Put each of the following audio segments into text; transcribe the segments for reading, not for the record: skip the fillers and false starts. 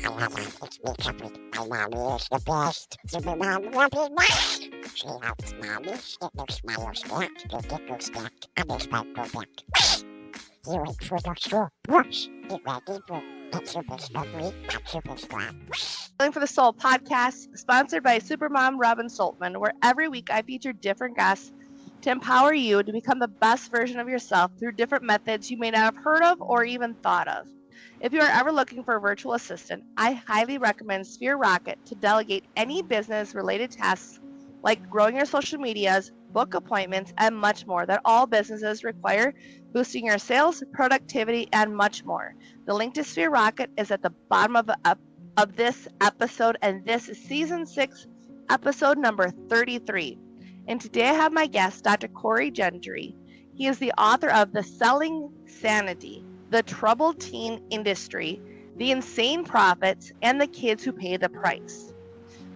It's me, Capri. My mommy is the best. Super mom, love you best. She helps mommy get those smiles back. The giggles back. And the sparkle back. You wait for the straw. Brush. Get ready for that super slippery, that super slap. Healing for the Soul podcast, sponsored by Supermom Robin Saltman, where every week I feature different guests to empower you to become the best version of yourself through different methods you may not have heard of or even thought of. If you are ever looking for a virtual assistant, I highly recommend Sphere Rocket to delegate any business-related tasks like growing your social medias, book appointments, and much more that all businesses require, boosting your sales, productivity, and much more. The link to Sphere Rocket is at the bottom of this episode, and this is season 6, episode number 33. And today I have my guest, Dr. Corey Jentry. He is the author of The Selling Sanity, The Troubled Teen Industry, The Insane Profits, and The Kids Who Pay the Price.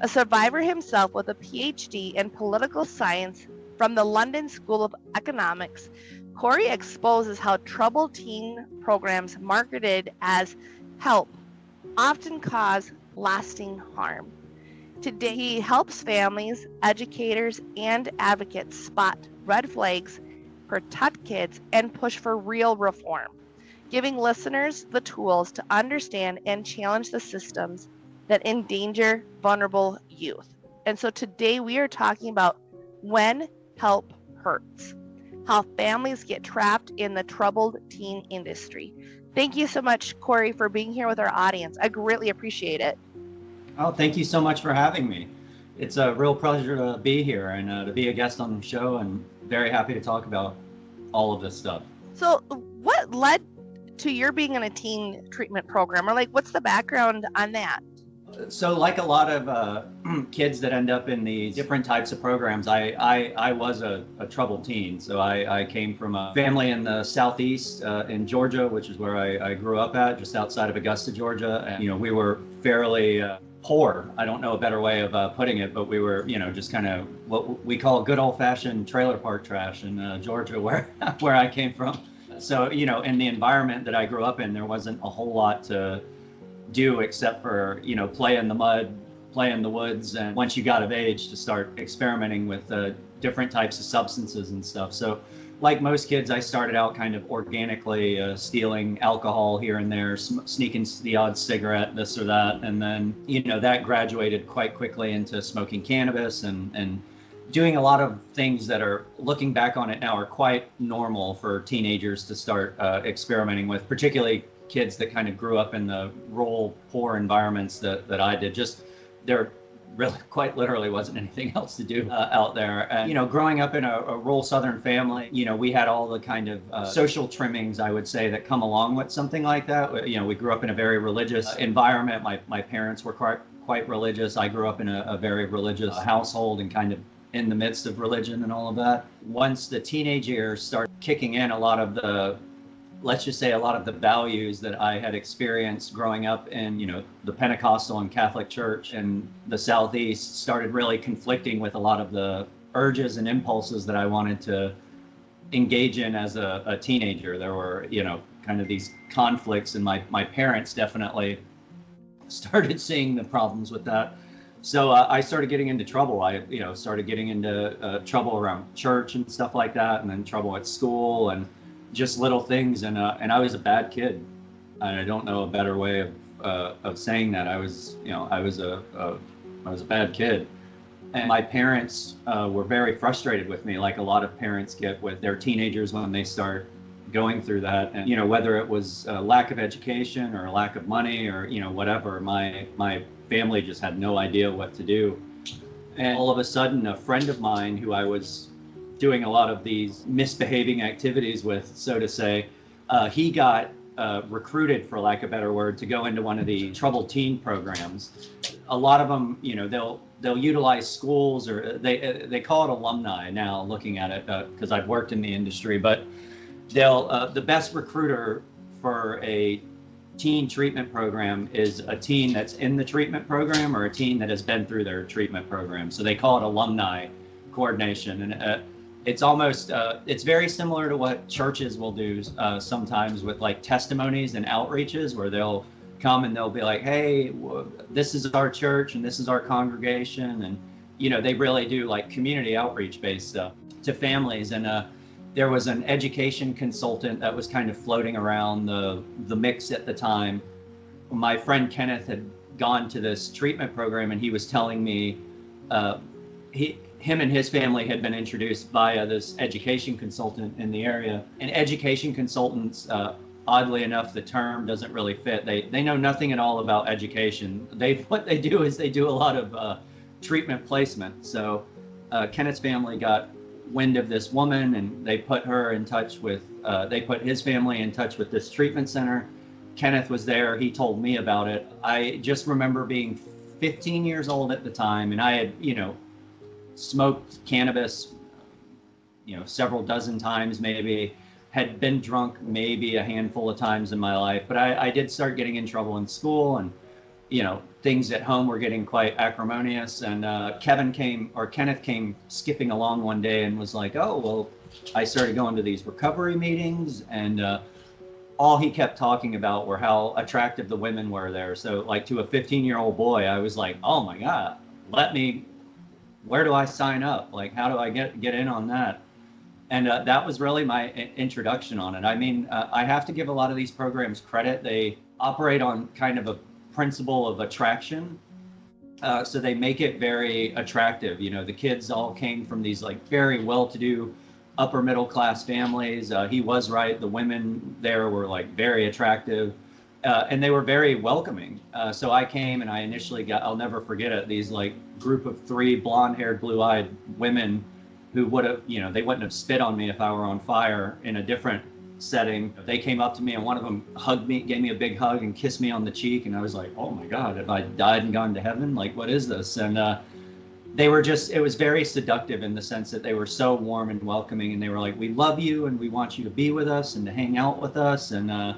A survivor himself with a PhD in political science from the London School of Economics, Corey exposes how troubled teen programs marketed as help often cause lasting harm. Today, he helps families, educators, and advocates spot red flags, protect kids, and push for real reform, giving listeners the tools to understand and challenge the systems that endanger vulnerable youth. And so today we are talking about when help hurts, how families get trapped in the troubled teen industry. Thank you so much, Corey, for being here with our audience. I greatly appreciate it. Oh, thank you so much for having me. It's a real pleasure to be here and to be a guest on the show, and very happy to talk about all of this stuff. So what led to your being in a teen treatment program, or like what's the background on that? So like a lot of kids that end up in these different types of programs, I was a troubled teen. So I came from a family in the southeast in Georgia, which is where I grew up at, just outside of Augusta, Georgia. And, we were fairly poor. I don't know a better way of putting it, but we were, just kind of what we call good old fashioned trailer park trash in Georgia, where I came from. So, in the environment that I grew up in, there wasn't a whole lot to do except for, play in the mud, play in the woods. And once you got of age, to start experimenting with different types of substances and stuff. So like most kids, I started out kind of organically stealing alcohol here and there, sneaking the odd cigarette, this or that. And then, that graduated quite quickly into smoking cannabis and doing a lot of things that are, looking back on it now, are quite normal for teenagers to start experimenting with, particularly kids that kind of grew up in the rural, poor environments that I did. Just there really quite literally wasn't anything else to do out there. And, growing up in a rural Southern family, we had all the kind of social trimmings, I would say, that come along with something like that. We grew up in a very religious environment. My parents were quite religious. I grew up in a very religious household and kind of in the midst of religion and all of that. Once the teenage years start kicking in, let's just say a lot of the values that I had experienced growing up in, the Pentecostal and Catholic Church in the Southeast started really conflicting with a lot of the urges and impulses that I wanted to engage in as a teenager. There were, kind of these conflicts, and my parents definitely started seeing the problems with that. So I started getting into trouble. I, started getting into trouble around church and stuff like that, and then trouble at school and just little things. And I was a bad kid. And I don't know a better way of saying that. I was a bad kid. And my parents were very frustrated with me, like a lot of parents get with their teenagers when they start going through that. And, whether it was a lack of education or a lack of money or, whatever, my family just had no idea what to do. And all of a sudden, a friend of mine who I was doing a lot of these misbehaving activities with, so to say, he got recruited, for lack of a better word, to go into one of the troubled teen programs. A lot of them, they'll utilize schools, or they call it alumni now, looking at it, because I've worked in the industry, but the best recruiter for a teen treatment program is a teen that's in the treatment program or a teen that has been through their treatment program. So they call it alumni coordination. And it's almost, it's very similar to what churches will do sometimes with like testimonies and outreaches, where they'll come and they'll be like, hey, this is our church and this is our congregation. And, they really do like community outreach based stuff to families. And there was an education consultant that was kind of floating around the mix at the time. My friend Kenneth had gone to this treatment program, and he was telling me him and his family had been introduced via this education consultant in the area. And education consultants, oddly enough, the term doesn't really fit. They know nothing at all about education. What they do is they do a lot of treatment placement. So Kenneth's family got wind of this woman, and they put her in touch with, they put his family in touch with this treatment center. Kenneth was there. He told me about it. I just remember being 15 years old at the time, and I had, smoked cannabis, several dozen times maybe, had been drunk maybe a handful of times in my life, but I did start getting in trouble in school, and, things at home were getting quite acrimonious. And Kenneth came skipping along one day and was like, oh, well, I started going to these recovery meetings, and all he kept talking about were how attractive the women were there. So like to a 15-year-old boy, I was like, oh my God, where do I sign up? Like, how do I get in on that? And that was really my introduction on it. I mean, I have to give a lot of these programs credit. They operate on kind of a principle of attraction. So they make it very attractive. The kids all came from these like very well-to-do upper middle class families. He was right. The women there were like very attractive, and they were very welcoming. So I came, and I initially I'll never forget it, these like group of 3 blonde-haired, blue-eyed women who would have, they wouldn't have spit on me if I were on fire in a different setting. They came up to me, and one of them hugged me, gave me a big hug and kissed me on the cheek. And I was like, oh my God, have I died and gone to heaven? Like, what is this? And it was very seductive in the sense that they were so warm and welcoming, and they were like, we love you and we want you to be with us and to hang out with us. And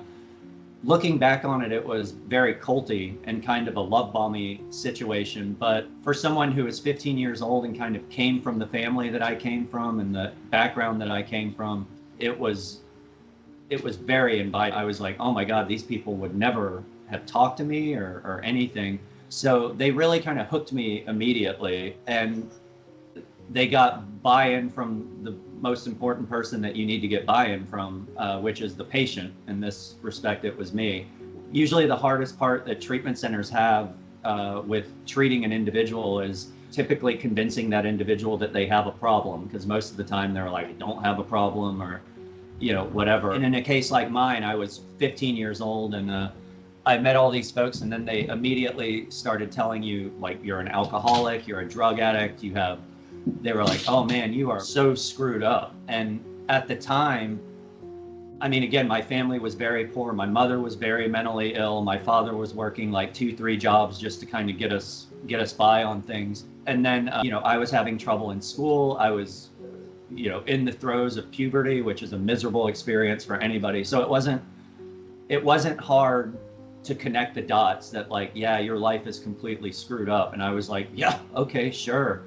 looking back on it, it was very culty and kind of a love bomby situation. But for someone who was 15 years old and kind of came from the family that I came from and the background that I came from, it was very inviting. I was like, oh my God, these people would never have talked to me or anything. So they really kind of hooked me immediately, and they got buy-in from the most important person that you need to get buy-in from, which is the patient. In this respect, it was me. Usually the hardest part that treatment centers have with treating an individual is typically convincing that individual that they have a problem, because most of the time they're like, I don't have a problem, or whatever. And in a case like mine, I was 15 years old, and I met all these folks, and then they immediately started telling you, like, you're an alcoholic, you're a drug addict, they were like, oh man, you are so screwed up. And at the time, I mean, again, my family was very poor. My mother was very mentally ill. My father was working like 2-3 jobs just to kind of get us by on things. And then, I was having trouble in school. I was, in the throes of puberty, which is a miserable experience for anybody. So it wasn't hard to connect the dots that, like, yeah, your life is completely screwed up. And I was like, yeah, okay, sure.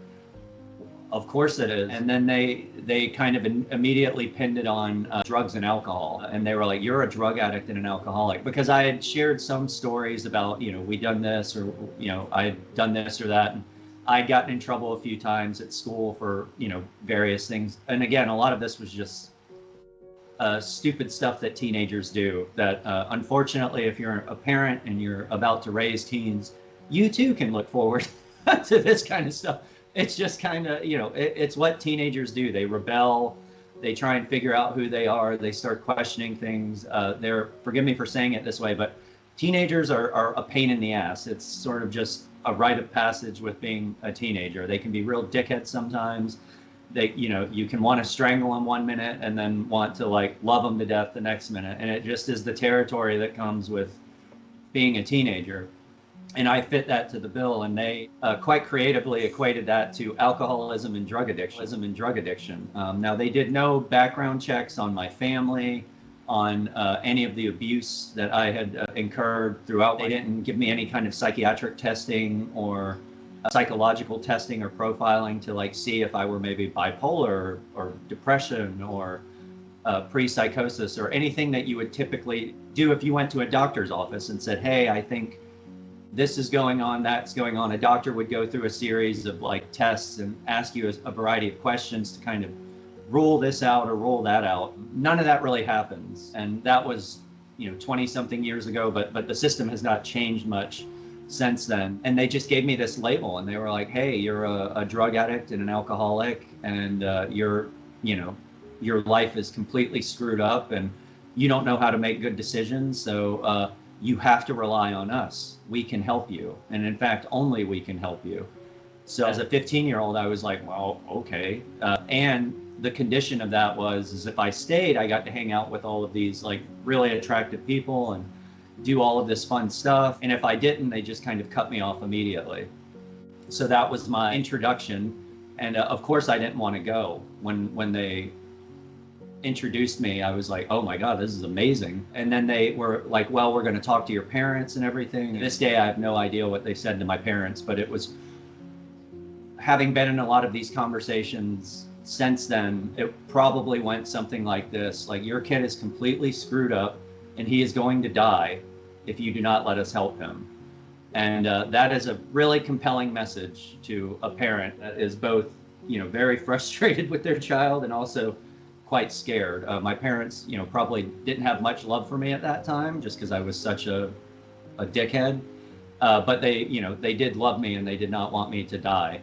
Of course it is. And then they kind of immediately pinned it on drugs and alcohol. And they were like, you're a drug addict and an alcoholic. Because I had shared some stories about, we done this, or, I had done this or that. And I'd gotten in trouble a few times at school for, various things. And again, a lot of this was just stupid stuff that teenagers do that, unfortunately, if you're a parent and you're about to raise teens, you too can look forward to this kind of stuff. It's just kind of, it's what teenagers do. They rebel. They try and figure out who they are. They start questioning things. Forgive me for saying it this way, but teenagers are a pain in the ass. It's sort of just a rite of passage with being a teenager. They can be real dickheads sometimes. You can want to strangle them one minute and then want to like love them to death the next minute. And it just is the territory that comes with being a teenager. And I fit that to the bill, and they quite creatively equated that to alcoholism and drug addiction. Now, they did no background checks on my family, on any of the abuse that I had incurred throughout. They didn't give me any kind of psychiatric testing or psychological testing or profiling to like see if I were maybe bipolar or depression or pre-psychosis or anything that you would typically do if you went to a doctor's office and said, hey, I think this is going on, that's going on. A doctor would go through a series of like tests and ask you a variety of questions to kind of rule this out or rule that out. None of that really happens. And that was, 20 something years ago, but the system has not changed much since then. And they just gave me this label and they were like, hey, you're a drug addict and an alcoholic, and your life is completely screwed up and you don't know how to make good decisions. So you have to rely on us. We can help you. And in fact, only we can help you. So as a 15-year-old, I was like, well, okay. And the condition of that is if I stayed, I got to hang out with all of these like really attractive people and do all of this fun stuff. And if I didn't, they just kind of cut me off immediately. So that was my introduction. And of course, I didn't want to go. When they introduced me, I was like, oh my God, this is amazing. And then they were like, well, we're going to talk to your parents and everything. And this day, I have no idea what they said to my parents, but it was, having been in a lot of these conversations since then, it probably went something like this, like, your kid is completely screwed up and he is going to die if you do not let us help him. And that is a really compelling message to a parent that is both, very frustrated with their child and also quite scared. My parents, probably didn't have much love for me at that time just because I was such a dickhead. But they did love me and they did not want me to die.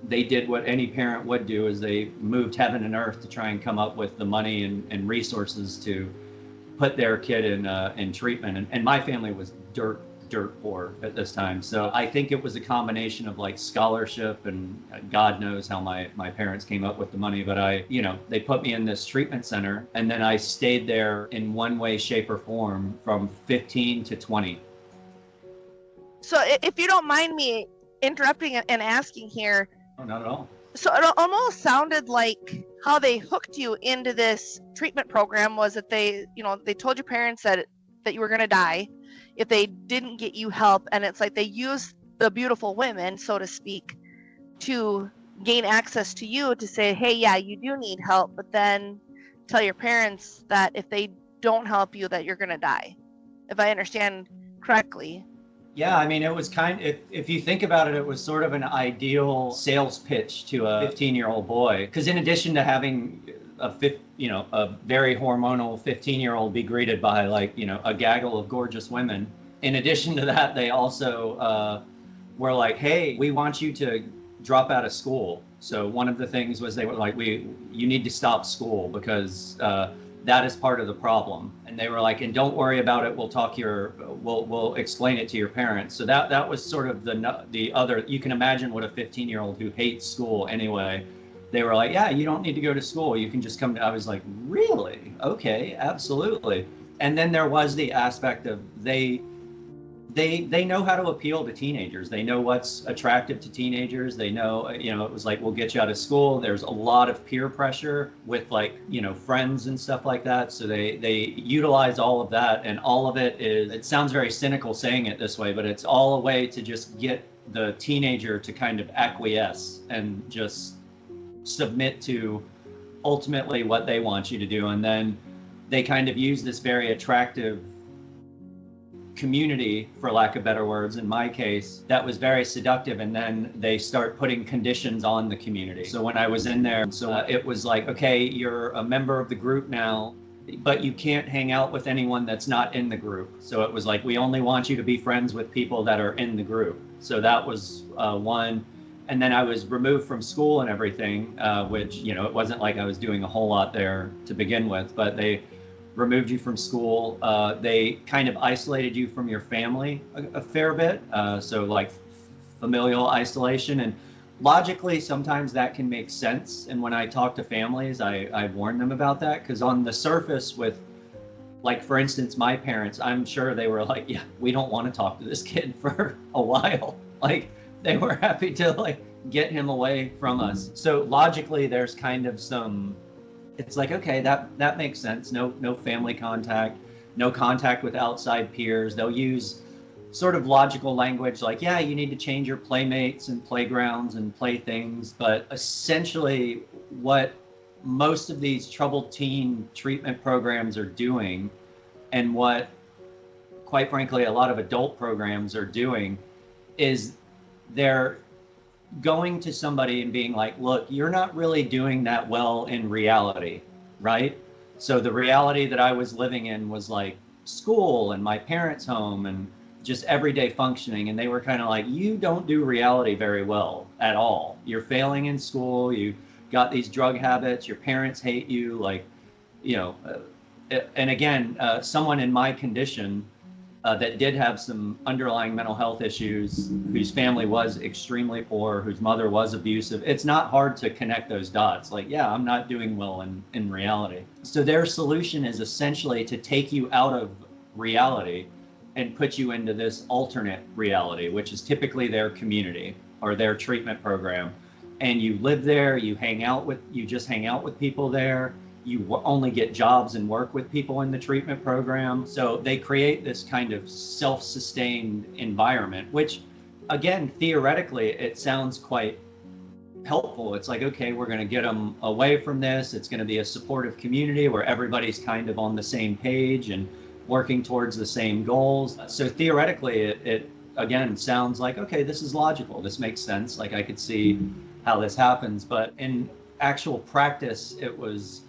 They did what any parent would do, is they moved heaven and earth to try and come up with the money and resources to put their kid in treatment. And my family was dirt poor at this time. So I think it was a combination of like scholarship and God knows how my parents came up with the money. But they put me in this treatment center and then I stayed there in one way, shape or form from 15 to 20. So if you don't mind me interrupting and asking here. Oh, not at all. So it almost sounded like how they hooked you into this treatment program was that they told your parents that you were going to die if they didn't get you help. And it's like they used the beautiful women, so to speak, to gain access to you to say, hey, yeah, you do need help, but then tell your parents that if they don't help you, that you're going to die. If I understand correctly. Yeah, I mean, it was if you think about it, it was sort of an ideal sales pitch to a 15-year-old boy. Because in addition to having a very hormonal 15-year-old be greeted by a gaggle of gorgeous women, in addition to that, they also were like, hey, we want you to drop out of school. So one of the things was they were like, you need to stop school because that is part of the problem. And they were like, and don't worry about it. We'll explain it to your parents. So that was sort of the other, you can imagine what a 15-year-old who hates school anyway, they were like, yeah, you don't need to go to school. You can just come to, I was like, really? Okay, absolutely. And then there was the aspect of they know how to appeal to teenagers. They know what's attractive to teenagers. They know, it was like, we'll get you out of school. There's a lot of peer pressure with friends and stuff like that. So they utilize all of that. And all of it sounds very cynical saying it this way, but it's all a way to just get the teenager to kind of acquiesce and just submit to ultimately what they want you to do. And then they kind of use this very attractive community, for lack of better words, in my case, that was very seductive, and then they start putting conditions on the community. So when I was in there, it was like, okay, you're a member of the group now, but you can't hang out with anyone that's not in the group. So it was like, we only want you to be friends with people that are in the group. So that was one. And then I was removed from school and everything, which, it wasn't like I was doing a whole lot there to begin with, but they removed you from school. They kind of isolated you from your family a fair bit. So like familial isolation, and logically, sometimes that can make sense. And when I talk to families, I warn them about that, because on the surface with, like, for instance, my parents, I'm sure they were like, yeah, we don't want to talk to this kid for a while. Like, they were happy to get him away from us. So logically, there's kind of it's like, okay, that makes sense. No family contact, no contact with outside peers. They'll use sort of logical language like, yeah, you need to change your playmates and playgrounds and playthings. But essentially what most of these troubled teen treatment programs are doing, and what, quite frankly, a lot of adult programs are doing, is they're going to somebody and being like, look, you're not really doing that well in reality, right? So the reality that I was living in was like school and my parents' home and just everyday functioning. And they were kind of like, you don't do reality very well at all. You're failing in school. You got these drug habits. Your parents hate you. Like, you know, and again, someone in my condition that did have some underlying mental health issues, whose family was extremely poor, whose mother was abusive, it's not hard to connect those dots. Like, yeah, I'm not doing well in reality. So their solution is essentially to take you out of reality and put you into this alternate reality, which is typically their community or their treatment program. And you live there, you just hang out with people there. You only get jobs and work with people in the treatment program. So they create this kind of self-sustained environment, which, again, theoretically, it sounds quite helpful. It's like, okay, we're going to get them away from this. It's going to be a supportive community where everybody's kind of on the same page and working towards the same goals. So theoretically, it again sounds like, okay, this is logical. This makes sense. Like, I could see how this happens. But in actual practice, it was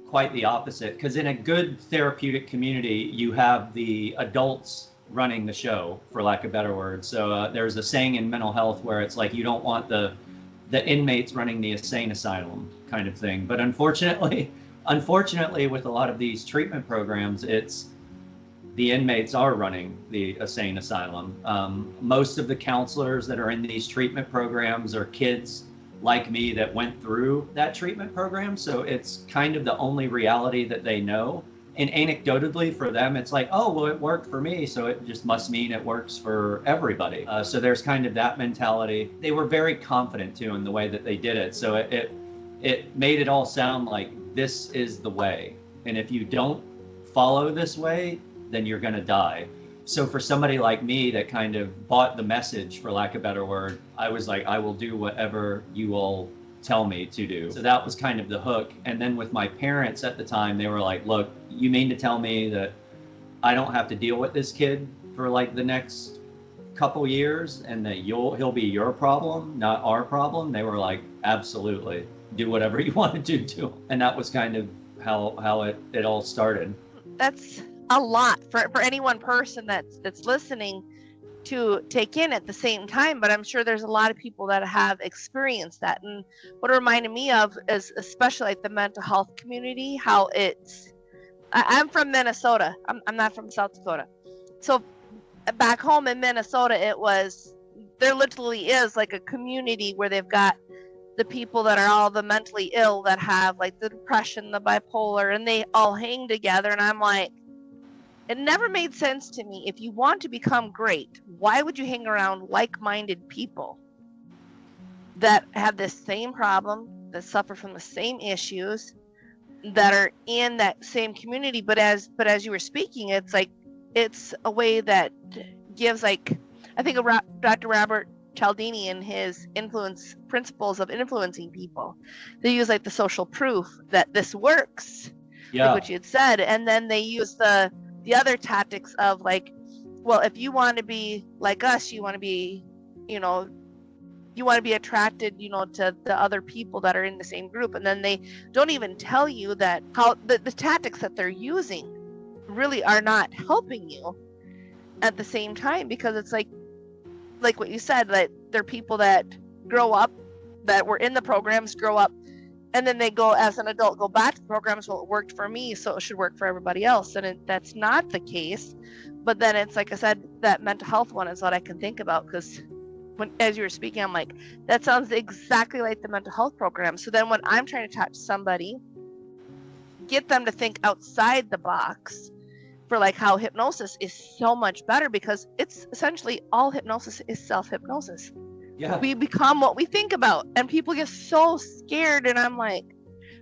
quite the opposite, because in a good therapeutic community, you have the adults running the show, for lack of better words. So there's a saying in mental health where it's like, you don't want the inmates running the insane asylum kind of thing. But unfortunately, with a lot of these treatment programs, it's the inmates are running the insane asylum. Most of the counselors that are in these treatment programs are kids like me that went through that treatment program. So it's kind of the only reality that they know. And anecdotally for them, it's like, oh, well, it worked for me, so it just must mean it works for everybody. So there's kind of that mentality. They were very confident too in the way that they did it. So it made it all sound like this is the way. And if you don't follow this way, then you're gonna die. So for somebody like me that kind of bought the message, for lack of a better word, I was like, I will do whatever you all tell me to do. So that was kind of the hook. And then with my parents at the time, they were like, look, you mean to tell me that I don't have to deal with this kid for like the next couple years and that he'll be your problem, not our problem? They were like, absolutely, do whatever you want to do to him. And that was kind of how it all started. That's a lot for any one person that's listening to take in at the same time, but I'm sure there's a lot of people that have experienced that. And what it reminded me of is especially like the mental health community, how I'm from Minnesota. I'm not from South Dakota. So back home in Minnesota, there literally is like a community where they've got the people that are all the mentally ill that have like the depression, the bipolar, and they all hang together. And I'm like, it never made sense to me. If you want to become great, why would you hang around like-minded people that have this same problem, that suffer from the same issues, that are in that same community? But as you were speaking, it's like, it's a way that gives, like, I think of Dr. Robert Cialdini and his principles of influencing people. They use like the social proof that this works, like what you had said, and then they use the other tactics of like, well, if you want to be like us, you want to be attracted, to the other people that are in the same group. And then they don't even tell you that how the tactics that they're using really are not helping you at the same time, because it's like what you said, that they're people that grow up, that were in the programs, grow up, and then they go as an adult, go back to the programs. Well, it worked for me, so it should work for everybody else. And that's not the case. But then it's like I said, that mental health one is what I can think about, because as you were speaking, I'm like, that sounds exactly like the mental health program. So then when I'm trying to talk to somebody, get them to think outside the box for like how hypnosis is so much better, because it's essentially all hypnosis is self-hypnosis. Yeah. We become what we think about, and people get so scared. And I'm like,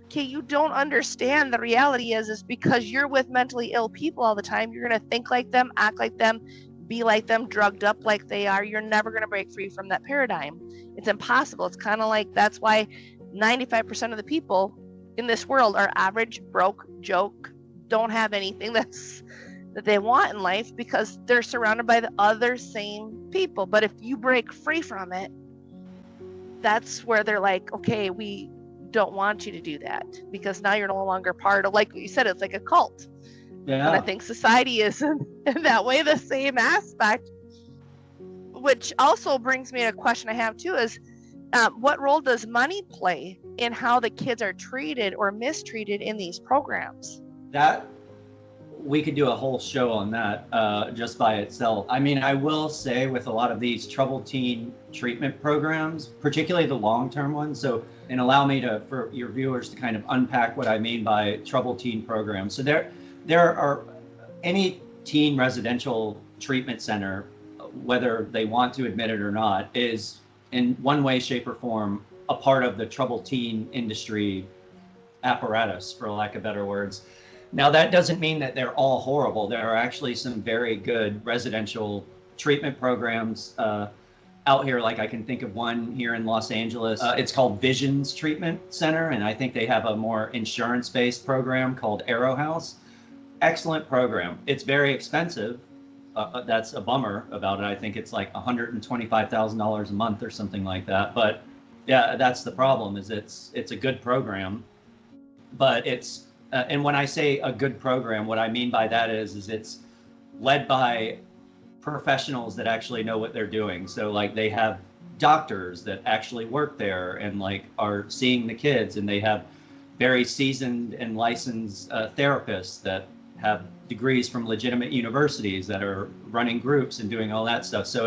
okay, you don't understand. The reality is because you're with mentally ill people all the time, you're going to think like them, act like them, be like them, drugged up like they are. You're never going to break free from that paradigm. It's impossible. It's kind of like, that's why 95% of the people in this world are average, broke, joke, don't have anything that they want in life because they're surrounded by the other same people. But if you break free from it, that's where they're like, okay, we don't want you to do that because now you're no longer part of, like you said, it's like a cult. Yeah. And I think society is in that way the same aspect, which also brings me to a question I have too is, what role does money play in how the kids are treated or mistreated in these programs? That we could do a whole show on that just by itself. I mean, I will say with a lot of these troubled teen treatment programs, particularly the long-term ones, and allow me to, for your viewers to kind of unpack what I mean by troubled teen programs. So there are any teen residential treatment center, whether they want to admit it or not, is in one way, shape, or form a part of the troubled teen industry apparatus, for lack of better words. Now, that doesn't mean that they're all horrible. There are actually some very good residential treatment programs out here. Like I can think of one here in Los Angeles. It's called Visions Treatment Center, and I think they have a more insurance-based program called Arrow House. Excellent program. It's very expensive. That's a bummer about it. I think it's like $125,000 a month or something like that. But yeah, that's the problem. Is it's a good program, but it's and when I say a good program, what I mean by that is it's led by professionals that actually know what they're doing. So like they have doctors that actually work there and like are seeing the kids, and they have very seasoned and licensed therapists that have degrees from legitimate universities that are running groups and doing all that stuff. So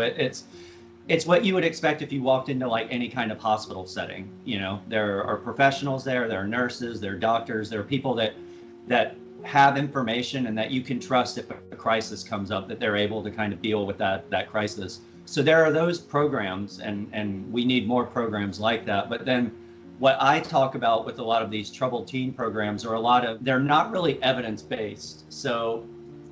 it's what you would expect if you walked into like any kind of hospital setting. You know, there are professionals there are nurses, there are doctors, there are people that have information and that you can trust if a crisis comes up, that they're able to kind of deal with that crisis. So there are those programs, and we need more programs like that. But then what I talk about with a lot of these troubled teen programs are they're not really evidence-based. So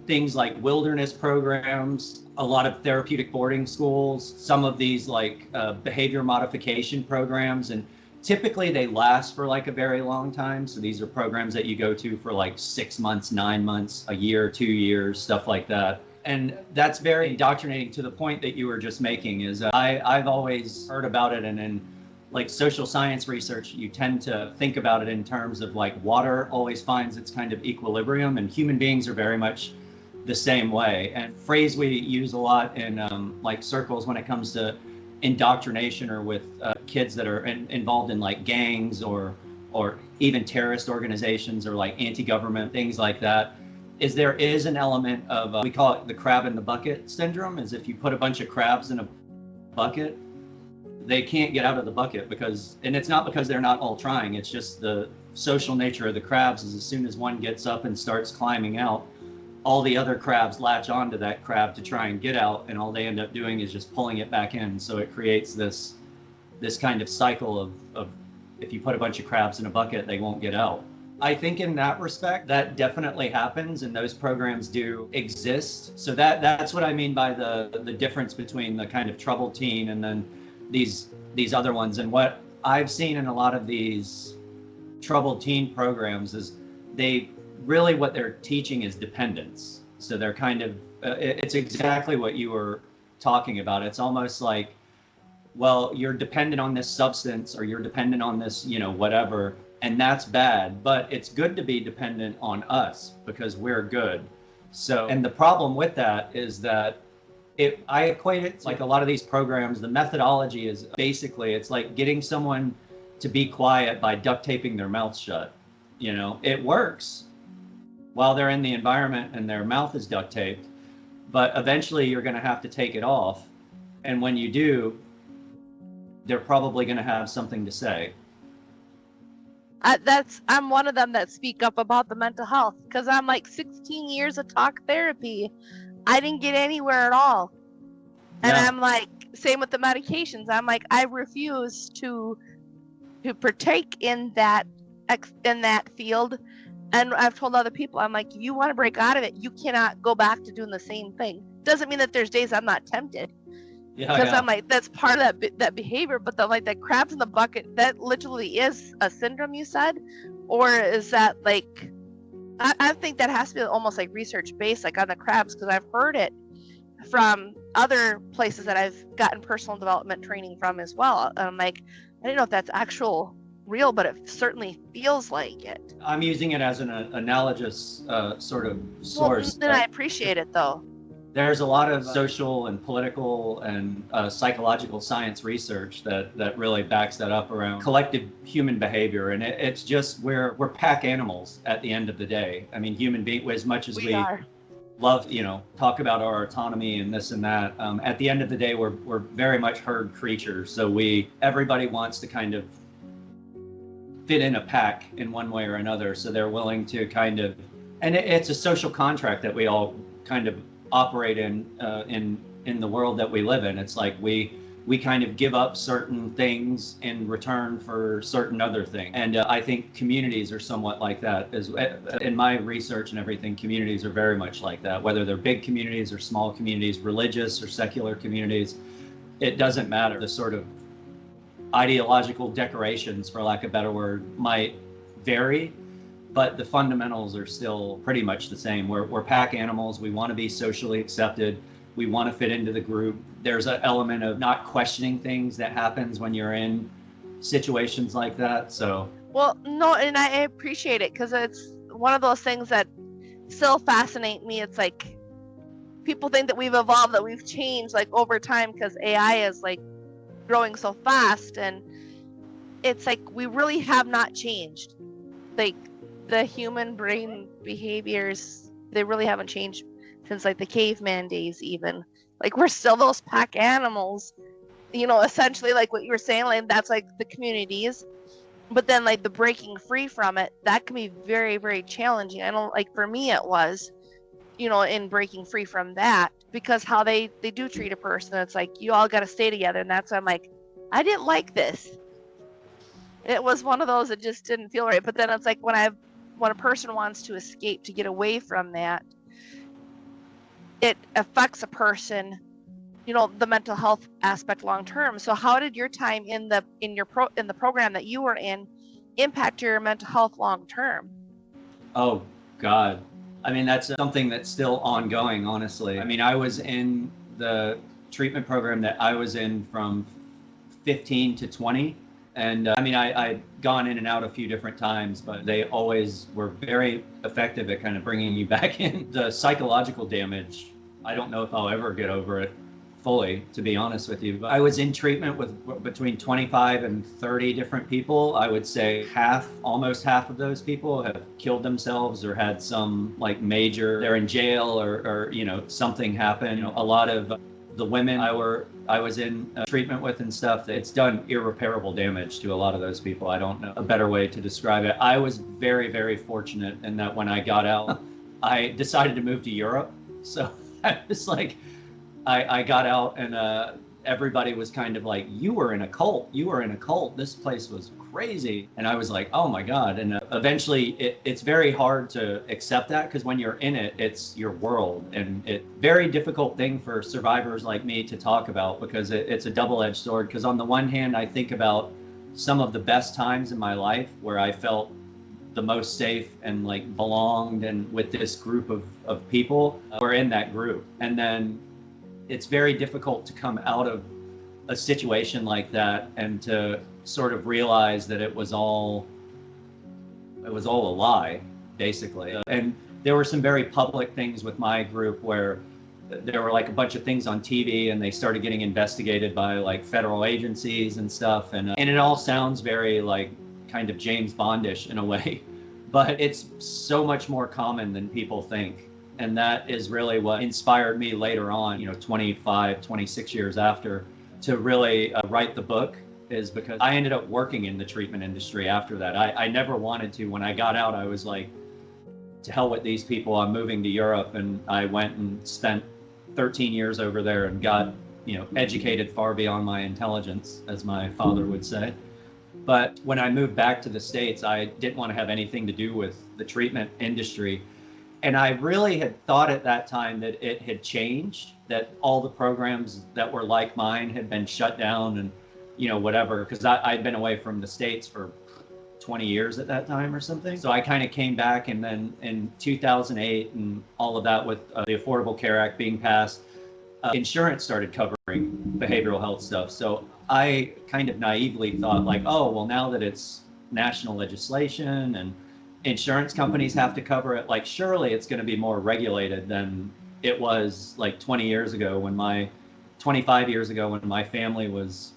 things like wilderness programs, a lot of therapeutic boarding schools, some of these like behavior modification programs, and typically they last for like a very long time. So these are programs that you go to for like 6 months, 9 months, a year, 2 years, stuff like that. And that's very indoctrinating to the point that you were just making is I've always heard about it, and in like social science research, you tend to think about it in terms of like water always finds its kind of equilibrium, and human beings are very much the same way. And phrase we use a lot in like circles when it comes to indoctrination or with kids that are involved in like gangs or even terrorist organizations or like anti-government things like that, is there is an element of we call it the crab in the bucket syndrome. Is if you put a bunch of crabs in a bucket, they can't get out of the bucket and it's not because they're not all trying, it's just the social nature of the crabs is as soon as one gets up and starts climbing out, all the other crabs latch onto that crab to try and get out, and all they end up doing is just pulling it back in. So it creates this kind of cycle of if you put a bunch of crabs in a bucket, they won't get out. I think in that respect, that definitely happens, and those programs do exist. So that's what I mean by the difference between the kind of troubled teen and then these other ones. And what I've seen in a lot of these troubled teen programs is what they're teaching is dependence. So they're kind of it's exactly what you were talking about. It's almost like, well, you're dependent on this substance or you're dependent on this, whatever, and that's bad, but it's good to be dependent on us because we're good. So, and the problem with that is that I equate it like a lot of these programs, the methodology is basically, it's like getting someone to be quiet by duct taping their mouth shut. It works while they're in the environment and their mouth is duct taped, but eventually you're going to have to take it off. And when you do, they're probably going to have something to say. I'm one of them that speak up about the mental health, because I'm like 16 years of talk therapy. I didn't get anywhere at all. And I'm like, same with the medications. I'm like, I refuse to partake in that field. And I've told other people, I'm like, you want to break out of it, you cannot go back to doing the same thing. Doesn't mean that there's days I'm not tempted. Because I'm like, that's part of that behavior. But that crabs in the bucket, that literally is a syndrome, you said, Or is that like, I think that has to be almost like research based, like on the crabs, because I've heard it from other places that I've gotten personal development training from as well. I'm like, I didn't know if that's actual real, but it certainly feels like it. I'm using it as an analogous sort of source. Well, and I appreciate it though. There's a lot of social and political and psychological science research that really backs that up around collective human behavior. And it's just we're pack animals at the end of the day. I mean, human beings, as much as we are. Love, talk about our autonomy and this and that. At the end of the day, we're very much herd creatures. So everybody wants to kind of fit in a pack in one way or another. So they're willing to kind of, and it's a social contract that we all kind of operate in the world that we live in. It's like we kind of give up certain things in return for certain other things. And I think communities are somewhat like that. In my research and everything, communities are very much like that, whether they're big communities or small communities, religious or secular communities, it doesn't matter. The sort of ideological decorations, for lack of a better word, might vary, but the fundamentals are still pretty much the same. We're pack animals. We want to be socially accepted. We want to fit into the group. There's an element of not questioning things that happens when you're in situations like that. So, well, no, and I appreciate it because it's one of those things that still fascinate me. It's like people think that we've evolved, that we've changed like over time because AI is like growing so fast, and it's like we really have not changed. Like the human brain behaviors, they really haven't changed since like the caveman days. Even like we're still those pack animals, essentially, like what you were saying, like that's like the communities, but then like the breaking free from it, that can be very, very challenging. I don't, like, for me it was, in breaking free from that, because how they do treat a person, it's like you all got to stay together, and that's why I'm like, I didn't like this. It was one of those that just didn't feel right. But then it's like when a person wants to escape, to get away from that, it affects a person, the mental health aspect long term. So how did your time in the program that you were in impact your mental health long term? Oh God. I mean, that's something that's still ongoing, honestly. I mean, I was in the treatment program that I was in from 15 to 20. And I mean, I'd gone in and out a few different times, but they always were very effective at kind of bringing you back in. The psychological damage, I don't know if I'll ever get over it fully, to be honest with you. But I was in treatment with between 25 and 30 different people. I would say almost half of those people have killed themselves or had some like major, they're in jail or something happened. A lot of the women I was in treatment with and stuff, it's done irreparable damage to a lot of those people. I don't know a better way to describe it. I was very, very fortunate in that when I got out, I decided to move to Europe. So I was like, I got out and everybody was kind of like, you were in a cult. This place was crazy. And I was like, oh my God. And eventually it's very hard to accept that, because when you're in it, it's your world. And it's a very difficult thing for survivors like me to talk about, because it's a double-edged sword. Because on the one hand, I think about some of the best times in my life where I felt the most safe and like belonged and with this group of people. We're in that group. And then it's very difficult to come out of a situation like that and to sort of realize that it was all a lie, basically. And there were some very public things with my group where there were like a bunch of things on TV and they started getting investigated by like federal agencies and stuff. And it all sounds very like kind of James Bondish in a way, but it's so much more common than people think. And that is really what inspired me later on, 25, 26 years after, to really write the book, is because I ended up working in the treatment industry after that. I never wanted to. When I got out, I was like, to hell with these people, I'm moving to Europe. And I went and spent 13 years over there and got, educated far beyond my intelligence, as my father would say. But when I moved back to the States, I didn't want to have anything to do with the treatment industry. And I really had thought at that time that it had changed, that all the programs that were like mine had been shut down and, whatever, because I'd been away from the States for 20 years at that time or something. So I kind of came back, and then in 2008 and all of that with the Affordable Care Act being passed, insurance started covering behavioral health stuff. So I kind of naively thought like, oh, well, now that it's national legislation and insurance companies have to cover it, like surely it's going to be more regulated than it was like 25 years ago when my family was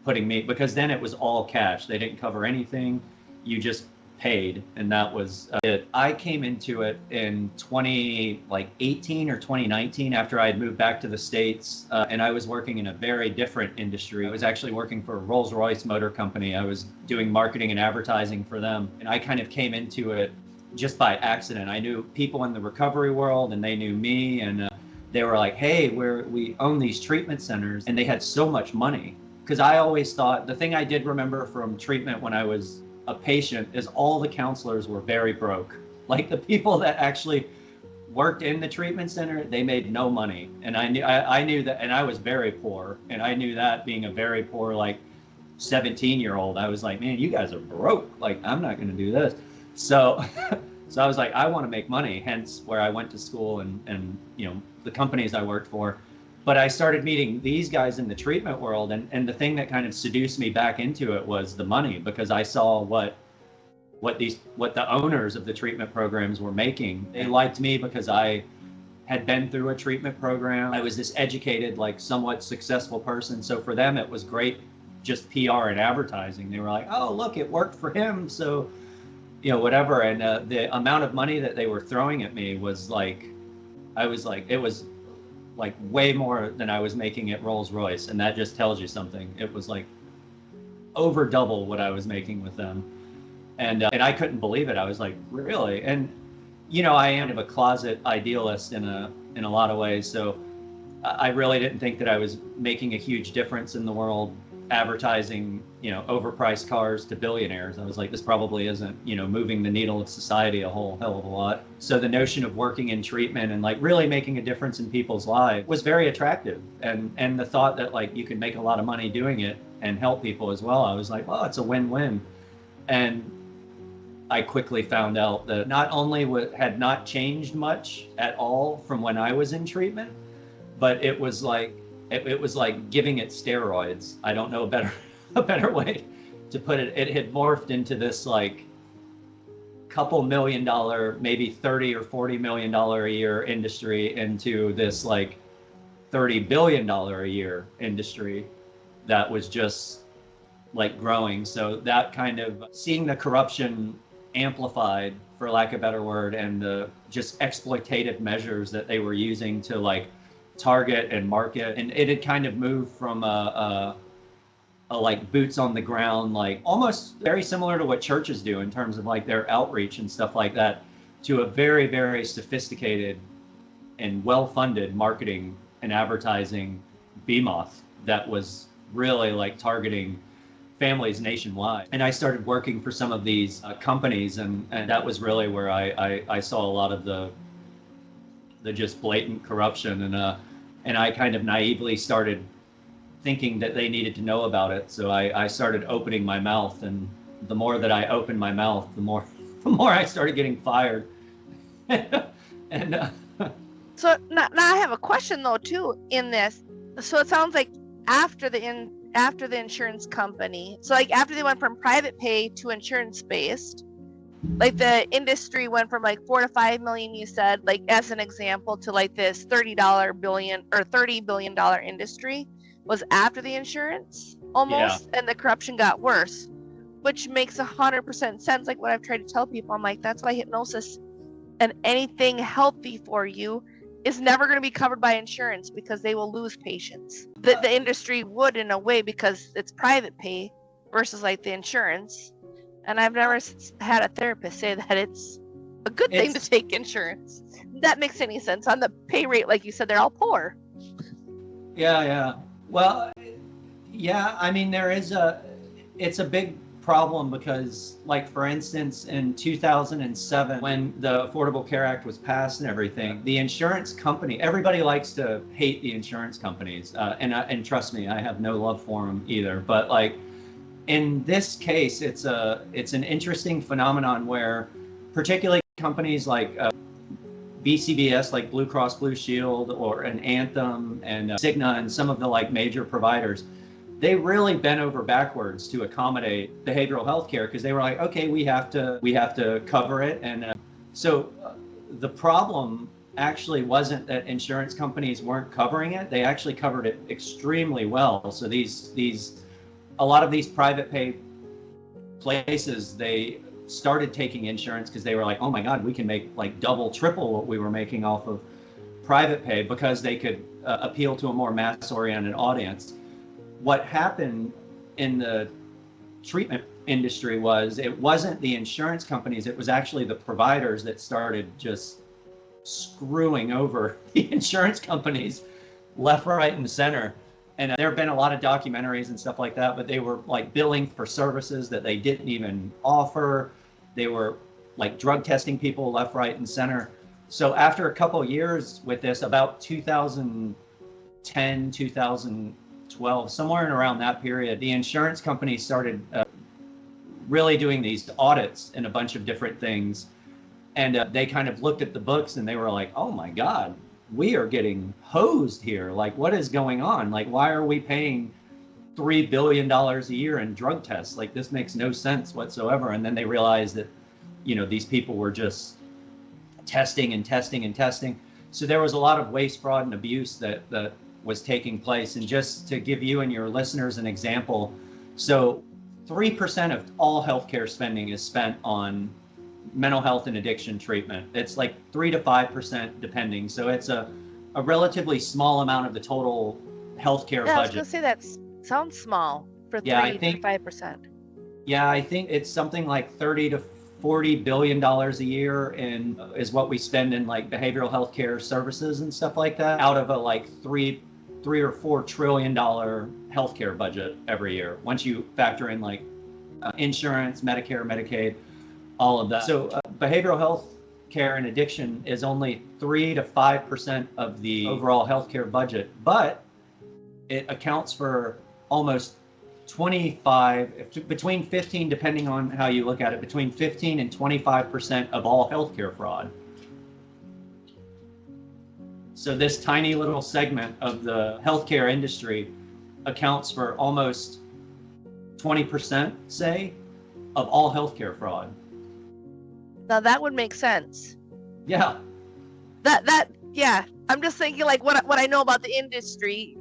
putting me, because then it was all cash. They didn't cover anything. You just paid, and that was it. I came into it in 2018 or 2019 after I had moved back to the States, and I was working in a very different industry. I was actually working for Rolls-Royce Motor Company. I was doing marketing and advertising for them, and I kind of came into it just by accident. I knew people in the recovery world, and they knew me, and they were like, hey, we own these treatment centers, and they had so much money. Because I always thought, the thing I did remember from treatment when I was a patient is all the counselors were very broke. Like the people that actually worked in the treatment center, they made no money. And I knew that, and I was very poor. And I knew that, being a very poor, like 17-year-old, I was like, man, you guys are broke. Like, I'm not going to do this. So, so I was like, I want to make money. Hence where I went to school and, you know, the companies I worked for. But I started meeting these guys in the treatment world, and the thing that kind of seduced me back into it was the money, because I saw what the owners of the treatment programs were making. They liked me because I had been through a treatment program. I was this educated, like somewhat successful person. So for them, it was great, just PR and advertising. They were like, oh, look, it worked for him. So, you know, whatever. And the amount of money that they were throwing at me was like, it was like way more than I was making at Rolls-Royce. And that just tells you something. It was like over double what I was making with them. And I couldn't believe it. I was like, really? And, you know, I am a closet idealist in a lot of ways. So I really didn't think that I was making a huge difference in the world advertising, you know, overpriced cars to billionaires. I was like, this probably isn't, you know, moving the needle of society a whole hell of a lot. So the notion of working in treatment and like really making a difference in people's lives was very attractive. And the thought that like you could make a lot of money doing it and help people as well, I was like, well, it's a win-win. And I quickly found out that not only had not changed much at all from when I was in treatment, but it was like giving it steroids. I don't know a better way to put it. It had morphed into this like couple $1 million, maybe $30 or $40 million a year industry, into this like $30 billion a year industry that was just like growing. So that kind of seeing the corruption amplified, for lack of a better word, and the just exploitative measures that they were using to like target and market, and it had kind of moved from a like boots on the ground, like almost very similar to what churches do in terms of like their outreach and stuff like that, to a very, very sophisticated and well-funded marketing and advertising behemoth that was really like targeting families nationwide. And I started working for some of these companies, and that was really where I saw a lot of the just blatant corruption, and I kind of naively started thinking that they needed to know about it. So I started opening my mouth, and the more that I opened my mouth, the more I started getting fired. and So now I have a question though too in this. So it sounds like after the insurance company, so like after they went from private pay to insurance based, like the industry went from like 4 to 5 million, you said, like as an example, to like this $30 billion or $30 billion industry was after the insurance almost. Yeah. And the corruption got worse, which makes 100% sense. Like what I've tried to tell people, I'm like, that's why hypnosis and anything healthy for you is never going to be covered by insurance, because they will lose patients. The industry would, in a way, because it's private pay versus like the insurance. And I've never had a therapist say that it's a good thing to take insurance. That makes any sense. On the pay rate, like you said, they're all poor. Yeah. Well, yeah, I mean, it's a big problem because, like, for instance, in 2007, when the Affordable Care Act was passed and everything, the insurance company, everybody likes to hate the insurance companies. And trust me, I have no love for them either. But like, in this case, it's an interesting phenomenon where particularly companies like BCBS, like Blue Cross Blue Shield, or an Anthem and Cigna, and some of the like major providers, they really bent over backwards to accommodate behavioral health care, because they were like, okay, we have to cover it. And the problem actually wasn't that insurance companies weren't covering it. They actually covered it extremely well. So a lot of these private pay places, they started taking insurance because they were like, oh my God, we can make like double, triple what we were making off of private pay, because they could appeal to a more mass-oriented audience. What happened in the treatment industry was, it wasn't the insurance companies, it was actually the providers that started just screwing over the insurance companies left, right, and center. And there have been a lot of documentaries and stuff like that, but they were like billing for services that they didn't even offer. They were like drug testing people left, right, and center. So after a couple of years with this, about 2010, 2012, somewhere in around that period, the insurance companies started really doing these audits in a bunch of different things. And they kind of looked at the books and they were like, oh my God, we are getting hosed here. Like, what is going on? Like, why are we paying $3 billion a year in drug tests? Like, this makes no sense whatsoever. And then they realized that, these people were just testing and testing and testing. So there was a lot of waste, fraud, and abuse that was taking place. And just to give you and your listeners an example, so 3% of all healthcare spending is spent on mental health and addiction treatment. It's like 3 to 5% depending. So it's a relatively small amount of the total healthcare budget. I was gonna say that sounds small for 3 to 5%. Yeah, I think it's something like 30 to 40 billion dollars a year is what we spend in like behavioral healthcare services and stuff like that, out of a like $3 or $4 trillion healthcare budget every year, once you factor in like insurance, Medicare, Medicaid, all of that. So behavioral health care and addiction is only 3 to 5% of the overall healthcare budget, but it accounts for almost between 15, depending on how you look at it, between 15 and 25% of all healthcare fraud. So this tiny little segment of the healthcare industry accounts for almost 20%, say, of all healthcare fraud. Now that would make sense. Yeah. Yeah. I'm just thinking like what I know about the industry,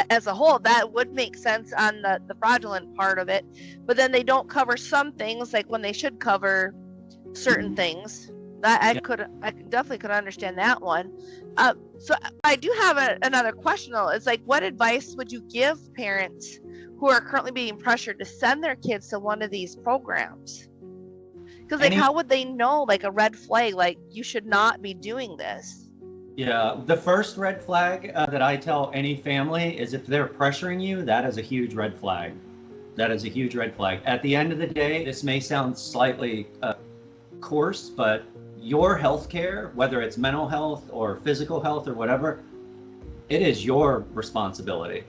as a whole, that would make sense on the fraudulent part of it. But then they don't cover some things, like when they should cover certain things. That I definitely could understand that one. So I do have another question though. It's like, what advice would you give parents who are currently being pressured to send their kids to one of these programs? Because like, how would they know, like a red flag, like you should not be doing this? Yeah, the first red flag that I tell any family is, if they're pressuring you, that is a huge red flag. That is a huge red flag. At the end of the day, this may sound slightly coarse, but your healthcare, whether it's mental health or physical health or whatever, it is your responsibility.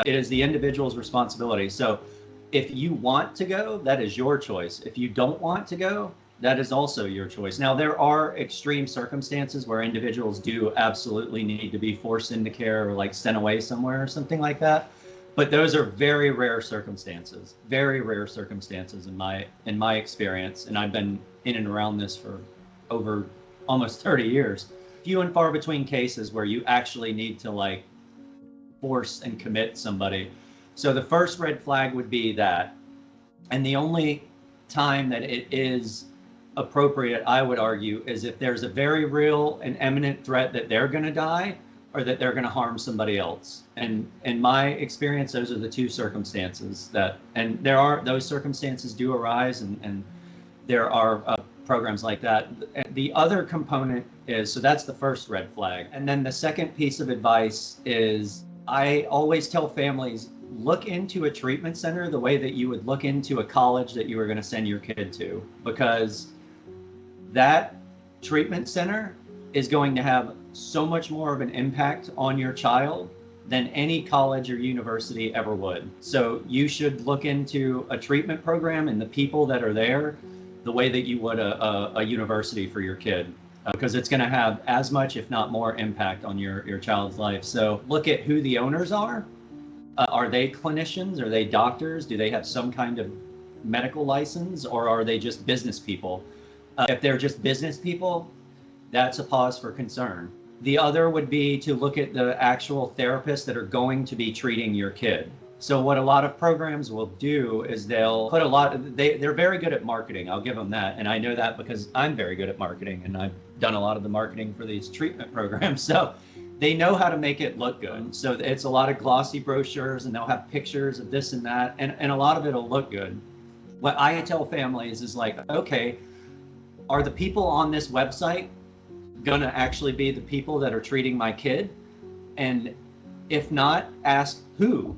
It is the individual's responsibility. So if you want to go, that is your choice. If you don't want to go, that is also your choice. Now, there are extreme circumstances where individuals do absolutely need to be forced into care or like sent away somewhere or something like that. But those are very rare circumstances in my experience. And I've been in and around this for over almost 30 years. Few and far between cases where you actually need to like force and commit somebody. So the first red flag would be that. And the only time that it is appropriate, I would argue, is if there's a very real and imminent threat that they're going to die or that they're going to harm somebody else. And in my experience, those are the two circumstances and those circumstances do arise, and there are programs like that. The other component is, so that's the first red flag. And then the second piece of advice is, I always tell families, look into a treatment center the way that you would look into a college that you were going to send your kid to, because that treatment center is going to have so much more of an impact on your child than any college or university ever would. So you should look into a treatment program and the people that are there the way that you would a university for your kid, because it's going to have as much, if not more, impact on your child's life. So look at who the owners are. Are they clinicians? Are they doctors? Do they have some kind of medical license, or are they just business people? If they're just business people, that's a cause for concern. The other would be to look at the actual therapists that are going to be treating your kid. So what a lot of programs will do is they'll put they're very good at marketing. I'll give them that. And I know that because I'm very good at marketing, and I've done a lot of the marketing for these treatment programs. So they know how to make it look good. So it's a lot of glossy brochures, and they'll have pictures of this and that. And a lot of it will look good. What I tell families is like, okay, are the people on this website going to actually be the people that are treating my kid? And if not, ask who.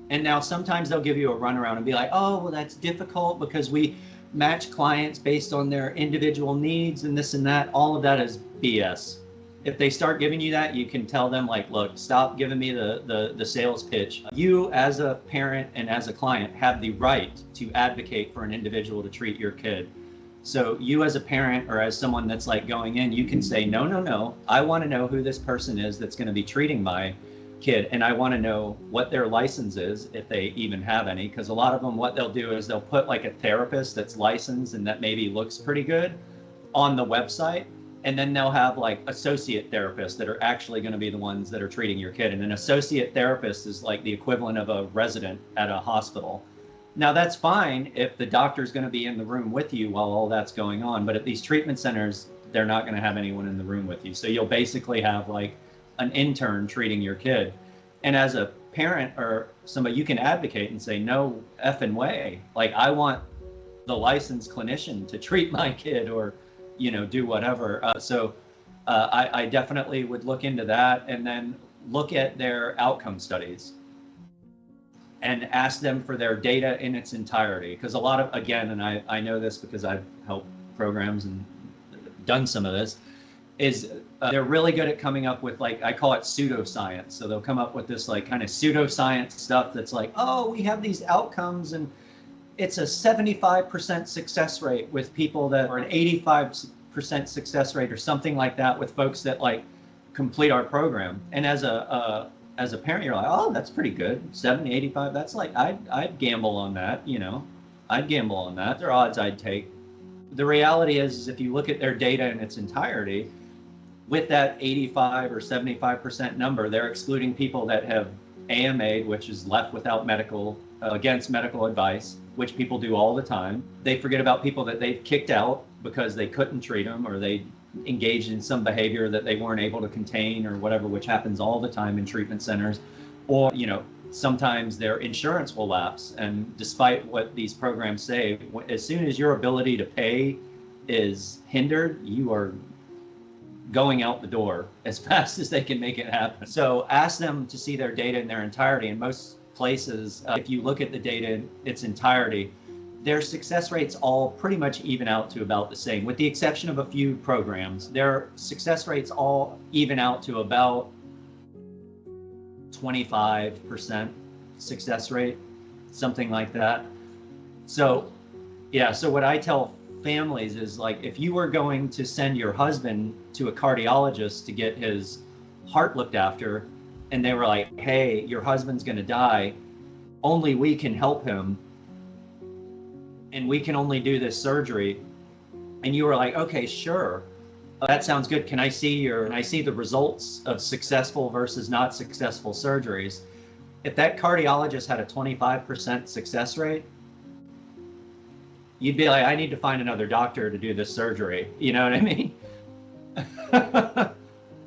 And now sometimes they'll give you a runaround and be like, oh, well, that's difficult because we match clients based on their individual needs and this and that. All of that is BS. If they start giving you that, you can tell them like, look, stop giving me the sales pitch. You as a parent and as a client have the right to advocate for an individual to treat your kid. So you as a parent or as someone that's like going in, you can say, no, I want to know who this person is that's going to be treating my kid. And I want to know what their license is, if they even have any, because a lot of them, what they'll do is they'll put like a therapist that's licensed and that maybe looks pretty good on the website. And then they'll have like associate therapists that are actually going to be the ones that are treating your kid. And an associate therapist is like the equivalent of a resident at a hospital. Now that's fine if the doctor's going to be in the room with you while all that's going on, but at these treatment centers, they're not going to have anyone in the room with you. So you'll basically have like an intern treating your kid. And as a parent or somebody, you can advocate and say, no effing way. Like, I want the licensed clinician to treat my kid or, do whatever. I definitely would look into that, and then look at their outcome studies and ask them for their data in its entirety. Because a lot of, again, and I know this because I've helped programs and done some of this, is they're really good at coming up with, like, I call it pseudoscience. So they'll come up with this like kind of pseudoscience stuff that's like, oh, we have these outcomes and it's a 75% success rate with people that, or an 85% success rate or something like that with folks that like complete our program. And as a parent, you're like, oh, that's pretty good. 70, 85, that's like, I'd gamble on that, I'd gamble on that. They're odds I'd take. The reality is if you look at their data in its entirety, with that 85 or 75% number, they're excluding people that have AMA, which is left without against medical advice, which people do all the time. They forget about people that they've kicked out because they couldn't treat them, or they engaged in some behavior that they weren't able to contain or whatever, which happens all the time in treatment centers. Or, sometimes their insurance will lapse. And despite what these programs say, as soon as your ability to pay is hindered, you are going out the door as fast as they can make it happen. So ask them to see their data in their entirety. In most places, if you look at the data in its entirety, their success rates all pretty much even out to about the same, with the exception of a few programs. Their success rates all even out to about 25% success rate, something like that. So what I tell families is, like, if you were going to send your husband to a cardiologist to get his heart looked after, and they were like, hey, your husband's going to die, only we can help him, and we can only do this surgery, and you were like, okay, sure, that sounds good. Can I see the results of successful versus not successful surgeries? If that cardiologist had a 25% success rate, you'd be like, I need to find another doctor to do this surgery. You know what I mean?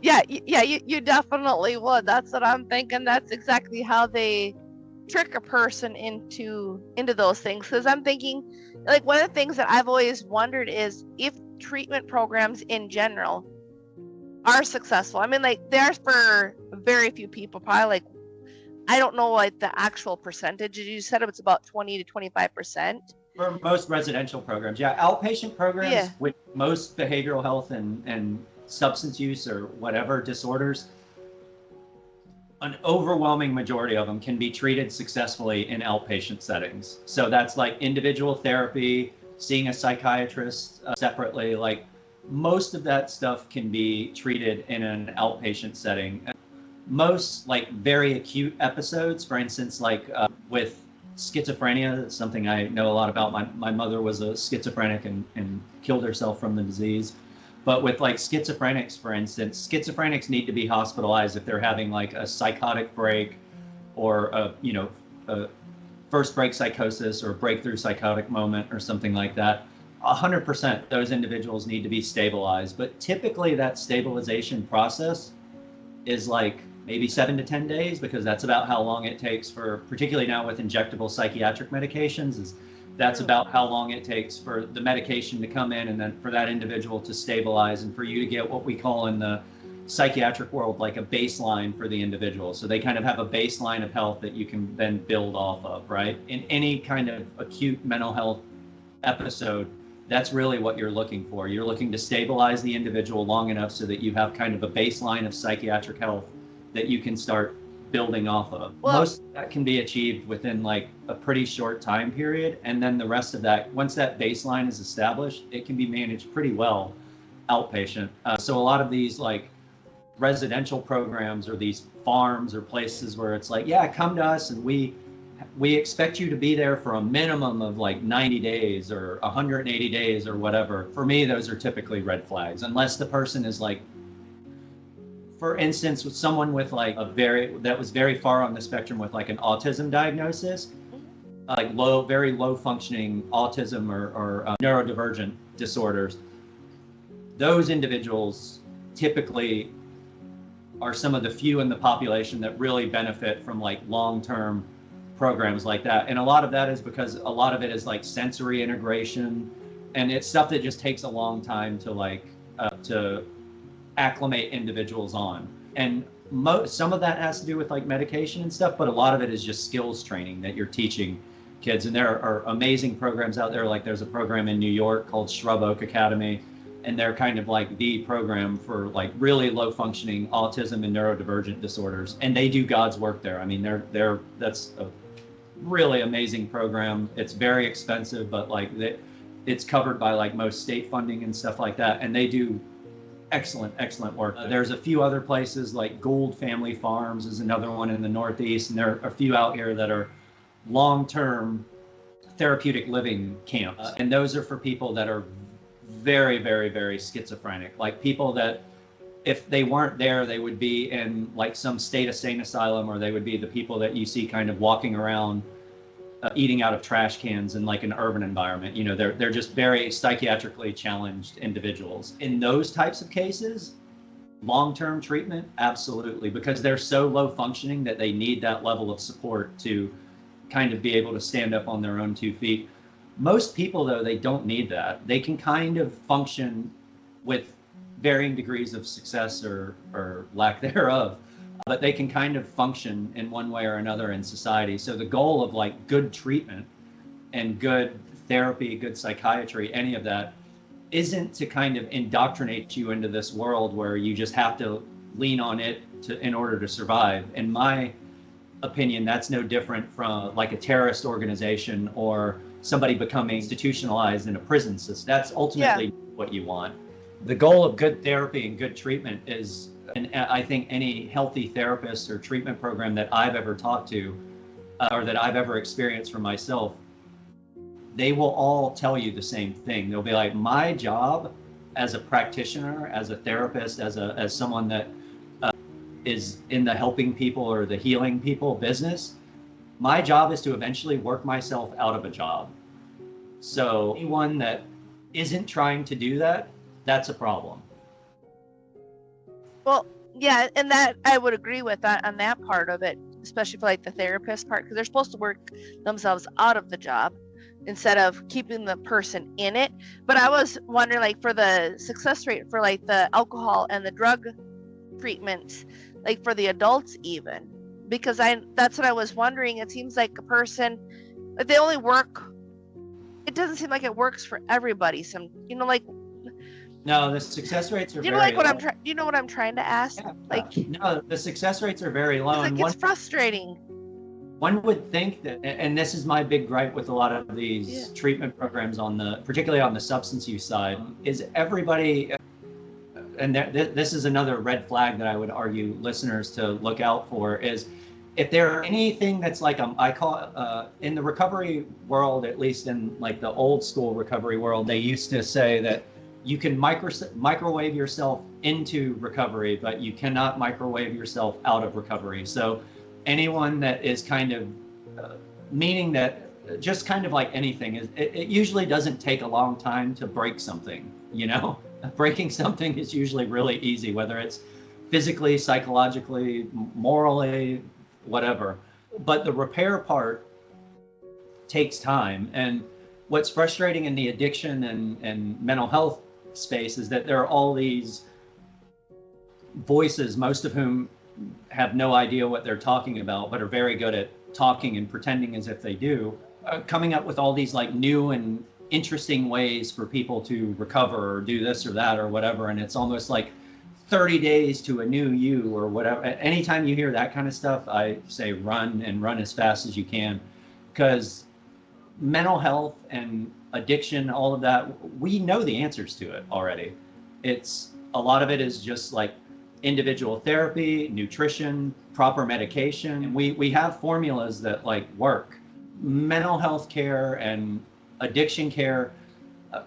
Yeah, you definitely would. That's what I'm thinking. That's exactly how they trick a person into those things. Because I'm thinking, like, one of the things that I've always wondered is if treatment programs in general are successful. I mean, like, they're for very few people, probably, like, I don't know, like, the actual percentage. You said it's about 20 to 25%. For most residential programs, outpatient programs with most behavioral health and substance use or whatever disorders, an overwhelming majority of them can be treated successfully in outpatient settings. So that's like individual therapy, seeing a psychiatrist separately. Like most of that stuff can be treated in an outpatient setting. Most like very acute episodes, for instance, like with schizophrenia, something I know a lot about. My mother was a schizophrenic and killed herself from the disease. But with like schizophrenics, for instance, schizophrenics need to be hospitalized if they're having like a psychotic break or a first break psychosis or a breakthrough psychotic moment or something like that. 100% those individuals need to be stabilized. But typically that stabilization process is like maybe 7 to 10 days, because that's about how long it takes for, particularly now with injectable psychiatric medications, that's about how long it takes for the medication to come in and then for that individual to stabilize and for you to get what we call in the psychiatric world like a baseline for the individual. So they kind of have a baseline of health that you can then build off of, right? In any kind of acute mental health episode, that's really what you're looking for. You're looking to stabilize the individual long enough so that you have kind of a baseline of psychiatric health that you can start building off of. Well, most of that can be achieved within like a pretty short time period, and then the rest of that, once that baseline is established, it can be managed pretty well outpatient. So a lot of these like residential programs or these farms or places where it's like, yeah, come to us and we expect you to be there for a minimum of like 90 days or 180 days or whatever. For me, those are typically red flags, unless the person is like, for instance, with someone with like that was very far on the spectrum with like an autism diagnosis, like very low functioning autism or neurodivergent disorders. Those individuals typically are some of the few in the population that really benefit from like long-term programs like that. And a lot of that is because a lot of it is like sensory integration, and it's stuff that just takes a long time to like to acclimate individuals on. And some of that has to do with like medication and stuff, but a lot of it is just skills training that you're teaching kids. And there are amazing programs out there. Like there's a program in New York called Shrub Oak Academy, and they're kind of like the program for like really low functioning autism and neurodivergent disorders. And they do God's work there. I mean, that's a really amazing program. It's very expensive, but like it's covered by like most state funding and stuff like that. And they do excellent work. There's a few other places like Gould Family Farms is another one in the Northeast, and there are a few out here that are long-term therapeutic living camps, and those are for people that are very schizophrenic, like people that if they weren't there, they would be in like some state insane asylum, or they would be the people that you see kind of walking around eating out of trash cans in like an urban environment. You know, they're just very psychiatrically challenged individuals. In those types of cases, long-term treatment, absolutely, because they're so low functioning that they need that level of support to kind of be able to stand up on their own 2 feet. Most people, though, they don't need that. They can kind of function with varying degrees of success or lack thereof, but they can kind of function in one way or another in society. So the goal of like good treatment and good therapy, good psychiatry, any of that, isn't to kind of indoctrinate you into this world where you just have to lean on it in order to survive. In my opinion, that's no different from like a terrorist organization or somebody becoming institutionalized in a prison system. That's ultimately what you want. The goal of good therapy and good treatment is, and I think any healthy therapist or treatment program that I've ever talked to or that I've ever experienced for myself, they will all tell you the same thing. They'll be like, my job as a practitioner, as a therapist, as someone that is in the helping people or the healing people business, my job is to eventually work myself out of a job. So anyone that isn't trying to do that, that's a problem. Well, yeah, and that I would agree with that on that part of it, especially for like the therapist part, because they're supposed to work themselves out of the job instead of keeping the person in it. But I was wondering, like, for the success rate for like the alcohol and the drug treatments, like for the adults even, because that's what I was wondering. It seems like a person, like they only work, it doesn't seem like it works for everybody. Some, you know, like No, the success rates are You know, very like what low. I'm trying. You know what I'm trying to ask? Yeah. Like, No, the success rates are very low. because it And gets frustrating. one would think that, and this is my big gripe with a lot of these treatment programs particularly on the substance use side, is everybody, and this is another red flag that I would argue listeners to look out for, is if there anything that's like I call in the recovery world, at least in like the old school recovery world, they used to say that you can microwave yourself into recovery, but you cannot microwave yourself out of recovery. So anyone that is kind of meaning that just kind of like anything is, it usually doesn't take a long time to break something, you know. Breaking something is usually really easy, whether it's physically, psychologically, morally, whatever. But the repair part takes time. And what's frustrating in the addiction and mental health space is that there are all these voices, most of whom have no idea what they're talking about, but are very good at talking and pretending as if they do, coming up with all these like new and interesting ways for people to recover or do this or that or whatever. And it's almost like 30 days to a new you or whatever. Anytime you hear that kind of stuff, I say run and run as fast as you can, because mental health and addiction, all of that, we know the answers to it already. It's a lot of it is just like individual therapy, nutrition, proper medication. We have formulas that like work. Mental health care and addiction care,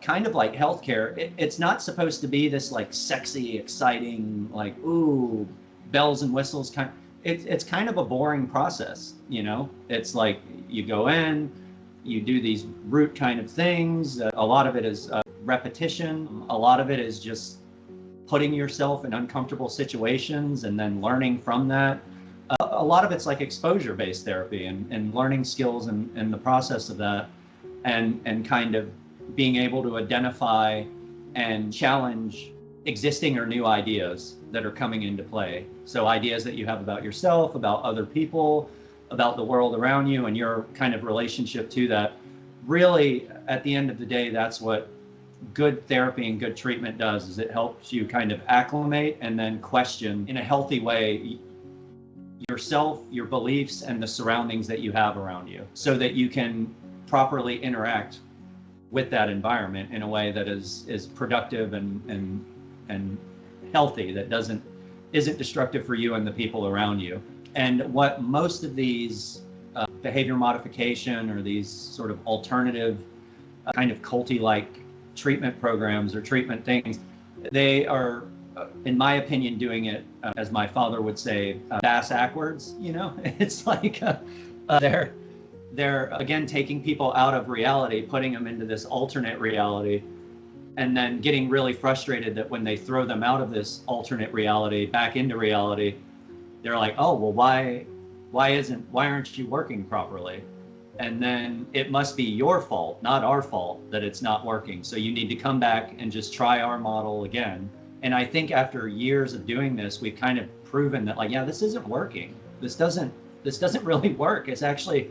kind of like healthcare, it's not supposed to be this like sexy, exciting, like ooh, bells and whistles kind. It's kind of a boring process, you know. It's like you go in, you do these root kind of things. A lot of it is repetition. A lot of it is just putting yourself in uncomfortable situations and then learning from that. A lot of it's like exposure-based therapy and learning skills and the process of that, and kind of being able to identify and challenge existing or new ideas that are coming into play. So ideas that you have about yourself, about other people, about the world around you, and your kind of relationship to that. Really, at the end of the day, that's what good therapy and good treatment does, is it helps you kind of acclimate and then question in a healthy way yourself, your beliefs, and the surroundings that you have around you, so that you can properly interact with that environment in a way that is productive and healthy, that isn't destructive for you and the people around you. And what most of these behavior modification or these sort of alternative kind of culty-like treatment programs or treatment things, they are, in my opinion, doing it, as my father would say, bass backwards. You know, it's like they're again taking people out of reality, putting them into this alternate reality, and then getting really frustrated that when they throw them out of this alternate reality back into reality, they're like, oh, well, why aren't you working properly? And then it must be your fault, not our fault, that it's not working. So you need to come back and just try our model again. And I think after years of doing this, we've kind of proven that, like, yeah, this isn't working. This doesn't really work. It's actually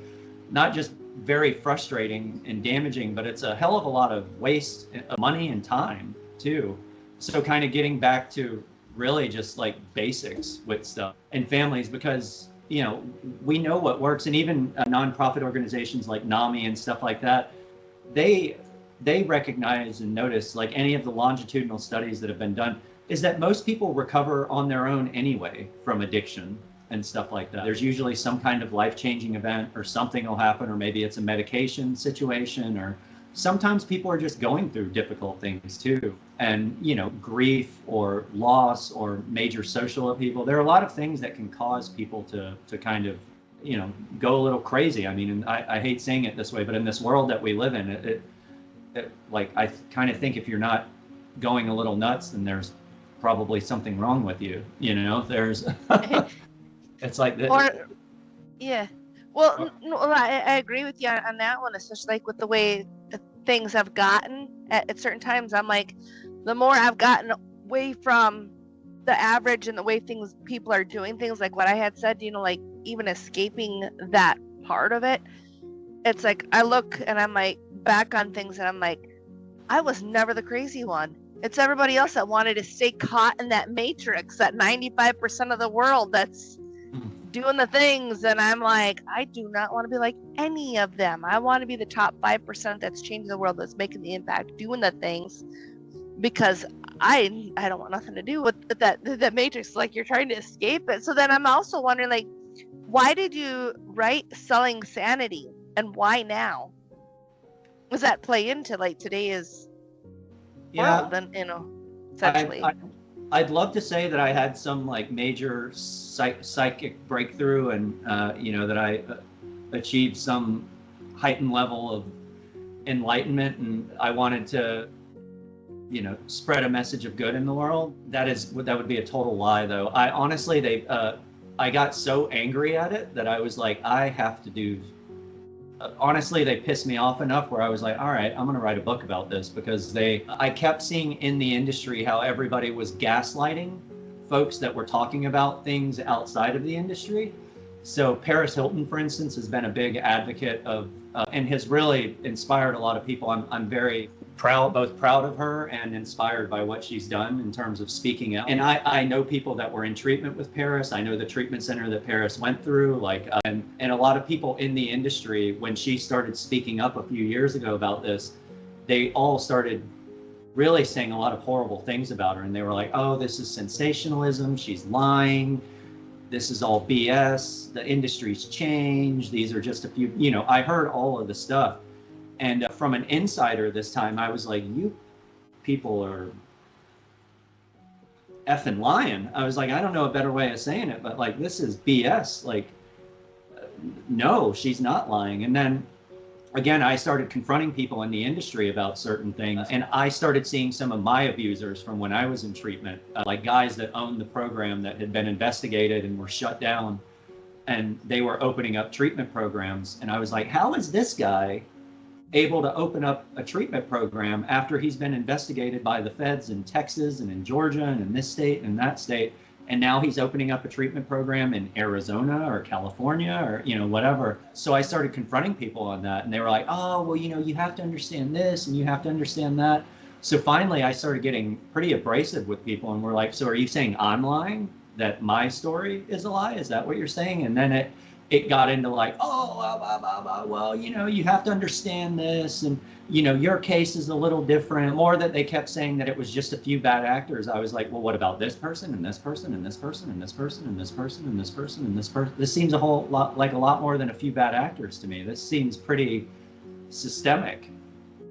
not just very frustrating and damaging, but it's a hell of a lot of waste of money and time too. So kind of getting back to really just like basics with stuff and families, because you know, we know what works. And even nonprofit organizations like NAMI and stuff like that, they recognize and notice, like any of the longitudinal studies that have been done, is that most people recover on their own anyway from addiction and stuff like that. There's usually some kind of life-changing event, or something will happen, or maybe it's a medication situation, or sometimes people are just going through difficult things too. And, you know, grief or loss or major social upheaval. There are a lot of things that can cause people to kind of, you know, go a little crazy. I mean, and I hate saying it this way, but in this world that we live in, it like, I kind of think if you're not going a little nuts, then there's probably something wrong with you. You know, there's, it's like this. Or, yeah. Well, no, I agree with you on that one, especially like with the way things have gotten at certain times. I'm like, the more I've gotten away from the average and the way people are doing things, like what I had said, you know, like even escaping that part of it, it's like I look and I'm like back on things and I'm like, I was never the crazy one. It's everybody else that wanted to stay caught in that matrix, that 95% of the world that's doing the things. And I'm like, I do not want to be like any of them. I want to be the top 5% that's changing the world, that's making the impact, doing the things, because I don't want nothing to do with that matrix. Like, you're trying to escape it. So then I'm also wondering, like, why did you write Selling Sanity, and why now? Does that play into like today's world? And essentially, I'd love to say that I had some like major psychic breakthrough, and that I achieved some heightened level of enlightenment, and I wanted to spread a message of good in the world. That would be a total lie, though. I honestly, I got so angry at it that I was like, I have to do. Honestly, they pissed me off enough where I was like, all right, I'm going to write a book about this, because I kept seeing in the industry how everybody was gaslighting folks that were talking about things outside of the industry. So Paris Hilton, for instance, has been a big advocate of, and has really inspired a lot of people. I'm very both proud of her and inspired by what she's done in terms of speaking out. And I know people that were in treatment with Paris. I know the treatment center that Paris went through, and a lot of people in the industry, when she started speaking up a few years ago about this, they all started really saying a lot of horrible things about her. And they were like, oh, this is sensationalism. She's lying. This is all BS. The industry's changed. These are just a few, I heard all of the stuff. And from an insider this time, I was like, you people are effing lying. I was like, I don't know a better way of saying it, but like, this is BS. Like, no, she's not lying. And then again, I started confronting people in the industry about certain things. And I started seeing some of my abusers from when I was in treatment, like guys that owned the program that had been investigated and were shut down. And they were opening up treatment programs. And I was like, how is this guy able to open up a treatment program after he's been investigated by the feds in Texas and in Georgia and in this state and that state, and now he's opening up a treatment program in Arizona or California or whatever. So I started confronting people on that, and they were like, oh, well, you have to understand this and you have to understand that. So finally I started getting pretty abrasive with people, and we're like, so are you saying I'm lying, that my story is a lie? Is that what you're saying? And then it got into like, oh, blah, blah, blah. Well, you have to understand this, and your case is a little different. More that they kept saying that it was just a few bad actors. I was like, well, what about this person and this person and this person and this person and this person and this person and this person? This seems a whole lot like a lot more than a few bad actors to me. This seems pretty systemic.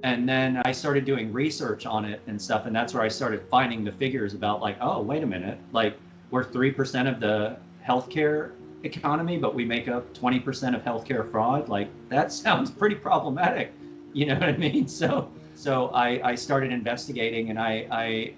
And then I started doing research on it and stuff, and that's where I started finding the figures about like, oh, wait a minute, like we're 3% of the healthcare economy, but we make up 20% of healthcare fraud. Like, that sounds pretty problematic. You know what I mean? So I started investigating, and I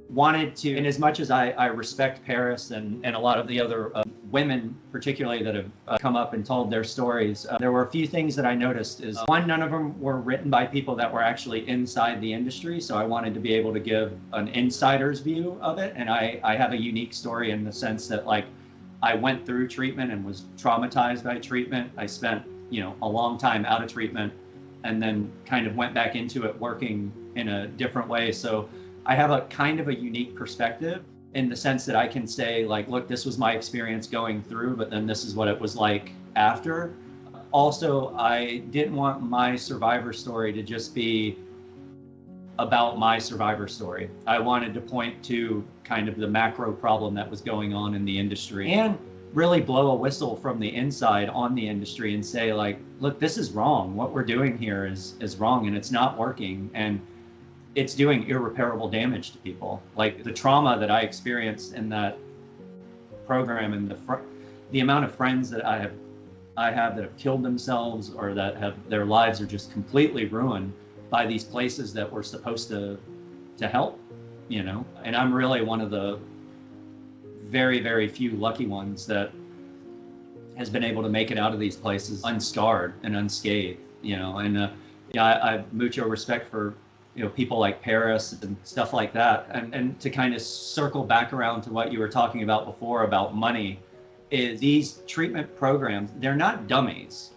wanted to, and as much as I respect Paris and a lot of the other women, particularly that have come up and told their stories, there were a few things that I noticed. Is one, none of them were written by people that were actually inside the industry. So I wanted to be able to give an insider's view of it. And I have a unique story in the sense that, like, I went through treatment and was traumatized by treatment. I spent, a long time out of treatment, and then kind of went back into it working in a different way. So I have a kind of a unique perspective in the sense that I can say, like, look, this was my experience going through, but then this is what it was like after. Also, I didn't want my survivor story to just be about my survivor story. I wanted to point to kind of the macro problem that was going on in the industry, and really blow a whistle from the inside on the industry and say, like, look, this is wrong. What we're doing here is wrong, and it's not working, and it's doing irreparable damage to people. Like, the trauma that I experienced in that program, and the amount of friends that I have that have killed themselves, or that have their lives are just completely ruined by these places that were supposed to help, and I'm really one of the very, very few lucky ones that has been able to make it out of these places unscarred and unscathed, and I have mucho respect for, people like Paris and stuff like that. And to kind of circle back around to what you were talking about before about money, is these treatment programs, they're not dummies.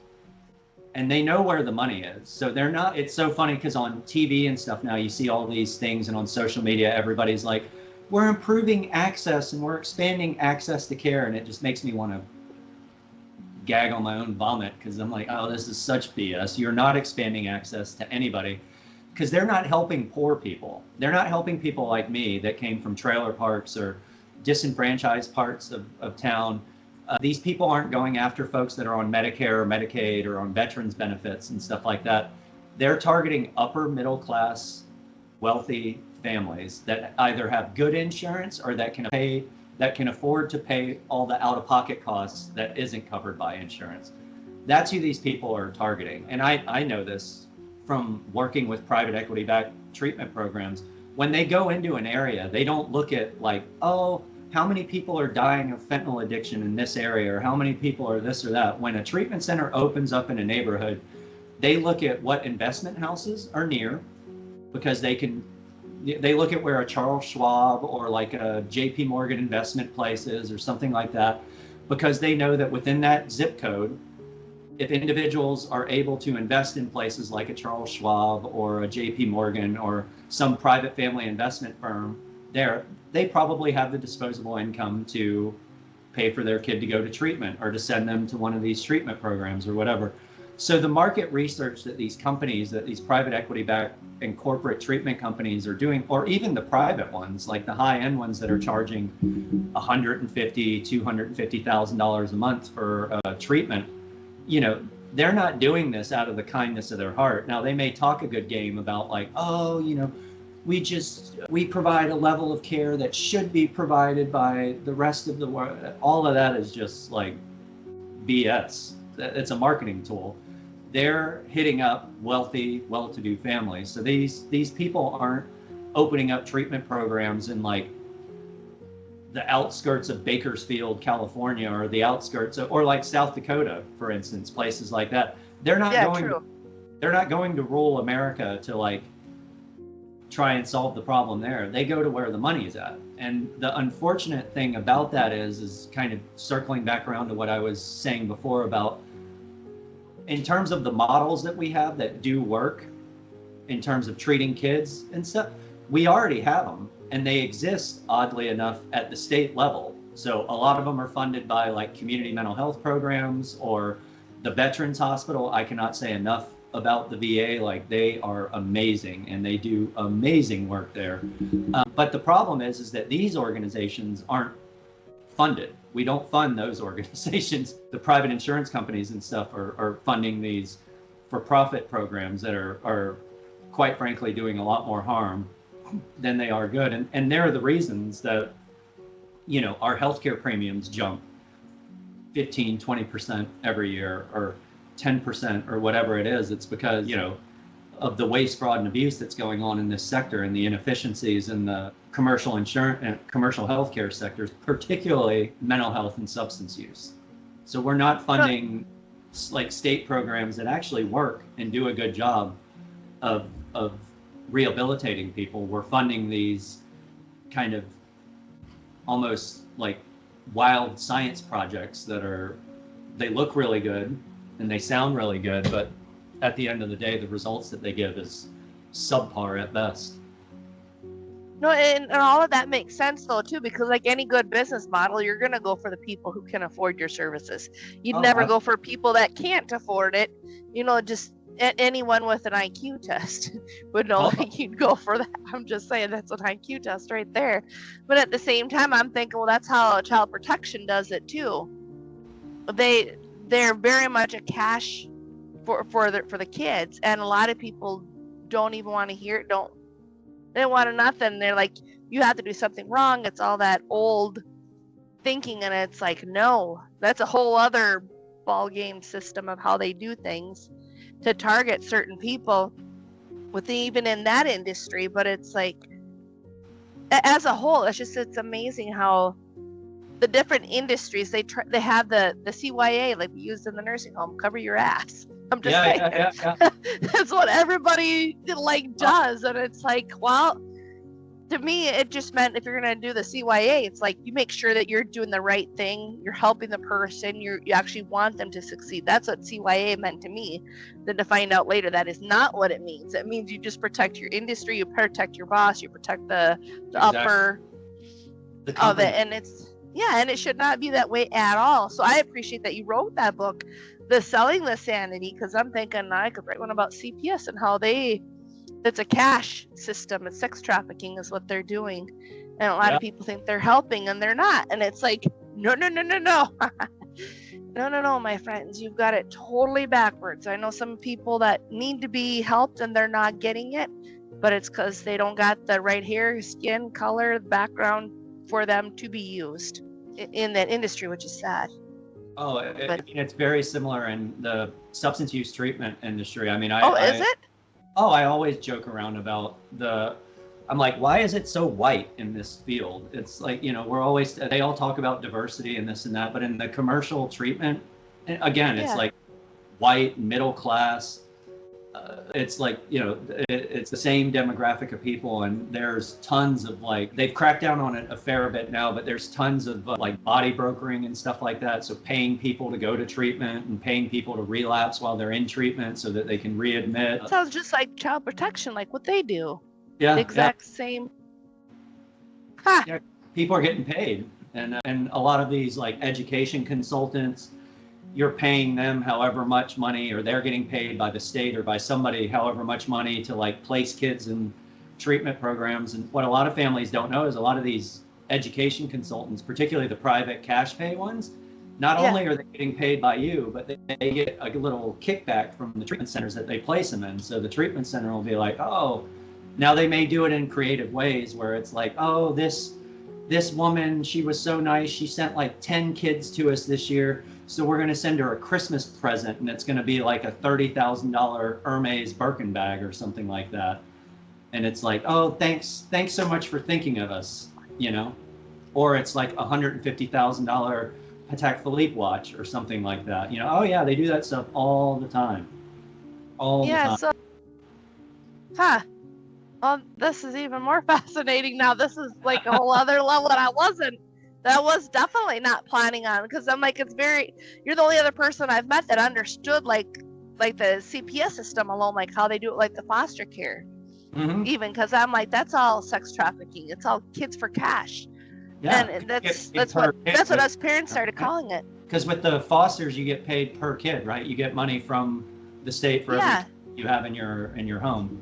and they know where the money is. So they're not, it's so funny because on TV and stuff now, you see all these things, and on social media, everybody's like, we're improving access and we're expanding access to care. And it just makes me want to gag on my own vomit, because I'm like, oh, this is such BS. You're not expanding access to anybody, because they're not helping poor people. They're not helping people like me that came from trailer parks or disenfranchised parts of town. These people aren't going after folks that are on Medicare or Medicaid or on veterans benefits and stuff like that. They're targeting upper middle class, wealthy families that either have good insurance or that can afford to pay all the out-of-pocket costs that isn't covered by insurance. That's who these people are targeting. And I know this from working with private equity-backed treatment programs. When they go into an area, they don't look at like, oh, how many people are dying of fentanyl addiction in this area, or how many people are this or that. When a treatment center opens up in a neighborhood, they look at what investment houses are near, because they look at where a Charles Schwab or like a JP Morgan investment place is or something like that, because they know that within that zip code, if individuals are able to invest in places like a Charles Schwab or a JP Morgan or some private family investment firm, they probably have the disposable income to pay for their kid to go to treatment or to send them to one of these treatment programs or whatever. So the market research that these companies, that these private equity-backed and corporate treatment companies are doing, or even the private ones, like the high-end ones that are charging $150,000, $250,000 a month for treatment, they're not doing this out of the kindness of their heart. Now, they may talk a good game about like, oh, we provide a level of care that should be provided by the rest of the world. All of that is just like BS. It's a marketing tool. They're hitting up wealthy, well-to-do families. So these people aren't opening up treatment programs in like the outskirts of Bakersfield, California, or the outskirts of, or like South Dakota, for instance, places like that. They're not going to rural America to like try and solve the problem there. They go to where the money is at. And the unfortunate thing about that is kind of circling back around to what I was saying before about, in terms of the models that we have that do work in terms of treating kids and stuff, we already have them, and they exist, oddly enough, at the state level. So a lot of them are funded by like community mental health programs or the Veterans Hospital. I cannot say enough about the VA. Like, they are amazing and they do amazing work there. But the problem is that these organizations aren't funded. We don't fund those organizations. The private insurance companies and stuff are funding these for-profit programs that are quite frankly doing a lot more harm than they are good. And they're the reasons that, our healthcare premiums jump 15, 20% every year, or 10% or whatever it is. It's because, of the waste, fraud, and abuse that's going on in this sector, and the inefficiencies in the commercial insurance and commercial healthcare sectors, particularly mental health and substance use. So we're not funding like state programs that actually work and do a good job of rehabilitating people. We're funding these kind of almost like wild science projects they look really good and they sound really good, but at the end of the day, the results that they give is subpar at best. No, and all of that makes sense though too, because like any good business model, you're gonna go for the people who can afford your services. You'd never go for people that can't afford it. Just anyone with an IQ test would know that you'd go for that. I'm just saying that's an IQ test right there. But at the same time, I'm thinking, well, that's how child protection does it too. They're very much a cash for the kids, and a lot of people don't even want to hear it. They don't want nothing. They're like, you have to do something wrong. It's all that old thinking, and it's like, no, that's a whole other ball game system of how they do things to target certain people even in that industry. But it's like, as a whole, it's amazing how the different industries they have the CYA like used in the nursing home, cover your ass. I'm just saying. Yeah. That's what everybody does, and it's like, well, to me, it just meant if you're going to do the CYA, it's like you make sure that you're doing the right thing. You're helping the person. You actually want them to succeed. That's what CYA meant to me. Then to find out later that is not what it means. It means you just protect your industry, you protect your boss, you protect the upper of it. And and it should not be that way at all. So I appreciate that you wrote that book, The Selling the Sanity, because I'm thinking I could write one about CPS and how it's a cash system. It's sex trafficking is what they're doing. And a lot of people think they're helping and they're not. And it's like, no. No, my friends, you've got it totally backwards. I know some people that need to be helped and they're not getting it, but it's because they don't got the right hair, skin, color, background for them to be used in that industry, which is sad. Oh, I mean, it's very similar in the substance use treatment industry. I mean, is it? Oh, I always joke around about I'm like, why is it so white in this field? It's like, they all talk about diversity and this and that, but in the commercial treatment, again, it's like white, middle class. It's like, it's the same demographic of people, and there's tons of they've cracked down on it a fair bit now, but there's tons of body brokering and stuff like that. So paying people to go to treatment and paying people to relapse while they're in treatment so that they can readmit. Sounds just like child protection, like what they do. Yeah. The exact same. Yeah, people are getting paid, and a lot of these education consultants, you're paying them however much money, or they're getting paid by the state or by somebody however much money to place kids in treatment programs. And what a lot of families don't know is a lot of these education consultants, particularly the private cash pay ones, not only are they getting paid by you, but they get a little kickback from the treatment centers that they place them in. So the treatment center will be like, oh, now they may do it in creative ways where it's like, oh, this woman, she was so nice, she sent 10 kids to us this year, so we're going to send her a Christmas present, and it's going to be a $30,000 Hermes Birkin bag or something like that. And it's like, oh, thanks so much for thinking of us, or it's $150,000 Patek Philippe watch or something like that. Oh yeah, they do that stuff all the time. All the time. Well, this is even more fascinating now. This is a whole other level that was definitely not planning on, because I'm like, you're the only other person I've met that understood the CPS system alone, how they do it, the foster care. Mm-hmm. Even because I'm like, that's all sex trafficking. It's all kids for cash. Yeah, and that's what us parents started calling it. Because with the fosters, you get paid per kid, right? You get money from the state for every kid you have in your home.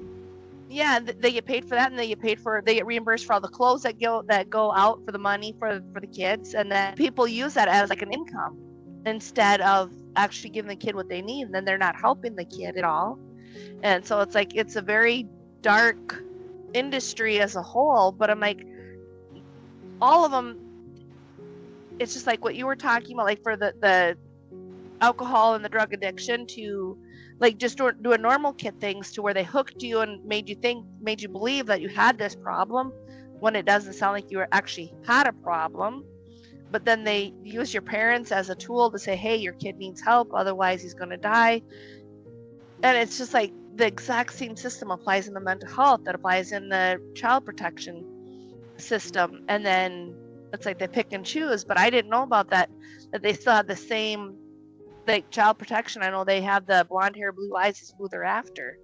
Yeah, they get paid for that, and they get reimbursed for all the clothes that go out for the money for the kids, and then people use that as an income instead of actually giving the kid what they need, and then they're not helping the kid at all. And so it's a very dark industry as a whole. But I'm like, all of them, it's just like what you were talking about, for the alcohol and the drug addiction, to just doing normal kid things, to where they hooked you and made you believe that you had this problem when it doesn't sound like you actually had a problem. But then they use your parents as a tool to say, hey, your kid needs help, otherwise he's going to die. And it's just the exact same system applies in the mental health that applies in the child protection system. And then it's they pick and choose. But I didn't know about that they still had the same child protection. I know they have the blonde hair, blue eyes is who they're after.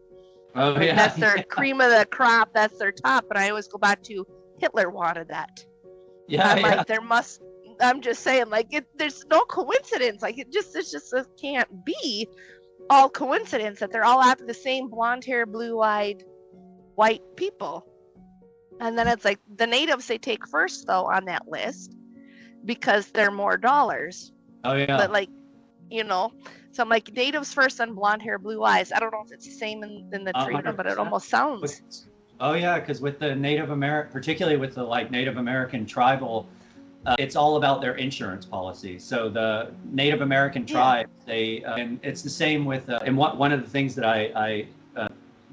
Oh yeah, that's their cream of the crop. That's their top. And I always go back to Hitler wanted that. Yeah, I'm just saying, there's no coincidence. It just can't be all coincidence that they're all after the same blonde hair, blue eyed, white people. And then it's the natives they take first though on that list because they're more dollars. Oh yeah. But so I'm natives first and blonde hair, blue eyes. I don't know if it's the same in the treatment, but it almost sounds. Oh yeah, because with the Native American, particularly with the Native American tribal, it's all about their insurance policy. So the Native American tribe, they and it's the same with and one of the things that I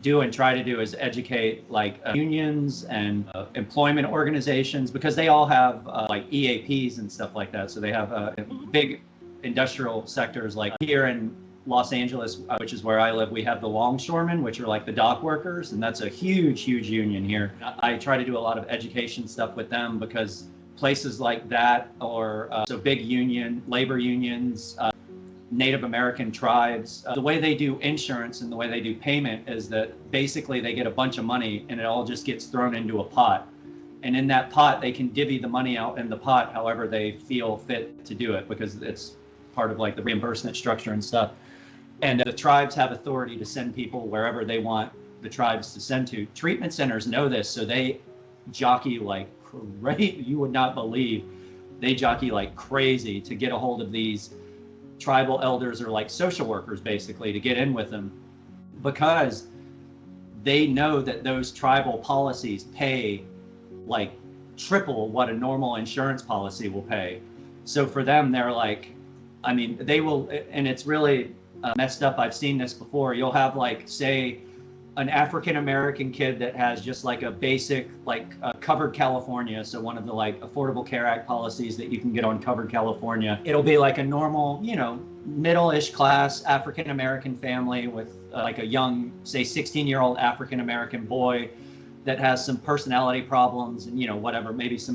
do and try to do is educate unions and employment organizations, because they all have EAPs and stuff like that. So they have big industrial sectors here in Los Angeles, which is where I live, we have the longshoremen, which are like the dock workers, and that's a huge, huge union here. I try to do a lot of education stuff with them because places like that, or so big union, labor unions, Native American tribes, the way they do insurance and the way they do payment is that basically they get a bunch of money and it all just gets thrown into a pot. And in that pot, they can divvy the money out in the pot however they feel fit to do it, because it's part of like the reimbursement structure and stuff. And the tribes have authority to send people wherever they want the tribes to send to. Treatment centers know this, so they jockey like crazy. You would not believe, they jockey like crazy to get a hold of these tribal elders, or like social workers basically, to get in with them, because they know that those tribal policies pay like triple what a normal insurance policy will pay. So for them, they're like, I mean, they will, and it's really messed up. I've seen this before. You'll have like, say, an African American kid that has just like a basic, like Covered California. So one of the like Affordable Care Act policies that you can get on Covered California. It'll be like a normal, you know, middle-ish class African American family with like a young, say 16-year-old African American boy that has some personality problems and, you know, whatever, maybe some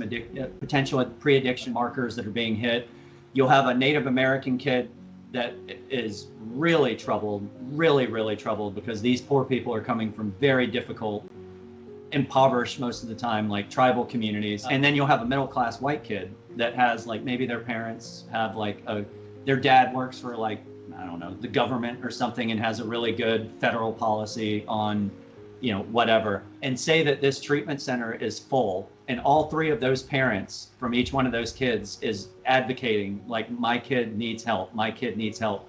potential pre-addiction markers that are being hit. You'll have a Native American kid that is really troubled, really troubled, because these poor people are coming from very difficult, impoverished most of the time, like tribal communities. And then you'll have a middle-class white kid that has like, maybe their parents have like their dad works for like, I don't know, the government or something, and has a really good federal policy on, you know, whatever. And say that this treatment center is full, and all three of those parents from each one of those kids is advocating like, my kid needs help, my kid needs help.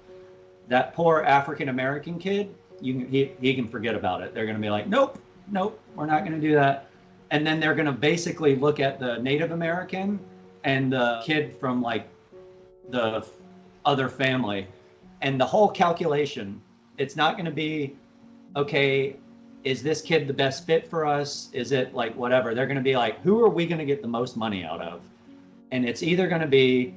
That poor African American kid, he can forget about it. They're going to be like, nope, we're not going to do that. And then they're going to basically look at the Native American and the kid from like the other family, and the whole calculation, it's not going to be, okay, is this kid the best fit for us? Is it like whatever? They're going to be like, who are we going to get the most money out of? And it's either going to be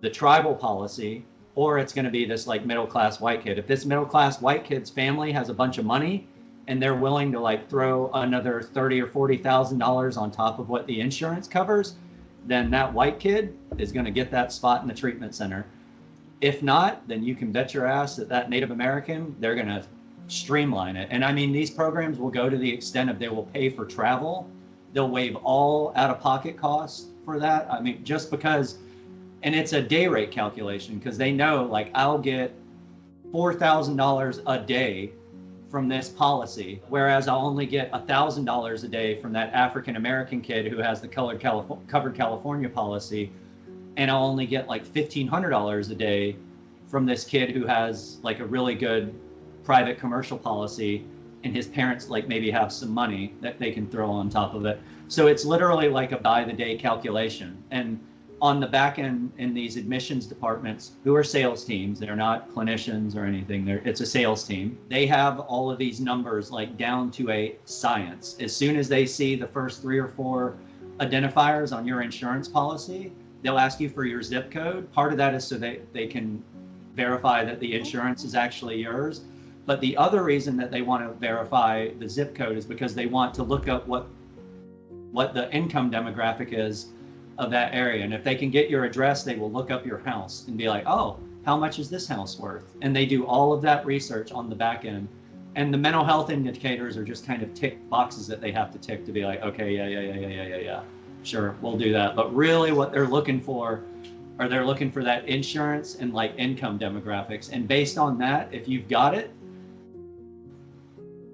the tribal policy, or it's going to be this like middle-class white kid. If this middle-class white kid's family has a bunch of money and they're willing to like throw another $30,000 or $40,000 on top of what the insurance covers, then that white kid is going to get that spot in the treatment center. If not, then you can bet your ass that Native American, they're going to streamline it. And I mean, these programs will go to the extent of they will pay for travel. They'll waive all out-of-pocket costs for that. I mean, just because, and it's a day rate calculation, because they know like, I'll get $4,000 a day from this policy, whereas I'll only get $1,000 a day from that African American kid who has the Covered California policy, and I'll only get like $1,500 a day from this kid who has like a really good private commercial policy, and his parents like maybe have some money that they can throw on top of it. So it's literally like a by the day calculation. And on the back end in these admissions departments, who are sales teams, they're not clinicians or anything, it's a sales team. They have all of these numbers like down to a science. As soon as they see the first 3 or 4 identifiers on your insurance policy, they'll ask you for your zip code. Part of that is so they can verify that the insurance is actually yours. But the other reason that they want to verify the zip code is because they want to look up what the income demographic is of that area. And if they can get your address, they will look up your house and be like, oh, how much is this house worth? And they do all of that research on the back end. And the mental health indicators are just kind of tick boxes that they have to tick to be like, okay, yeah, sure, we'll do that. But really what they're looking for, are they're looking for that insurance and like income demographics. And based on that, if you've got it,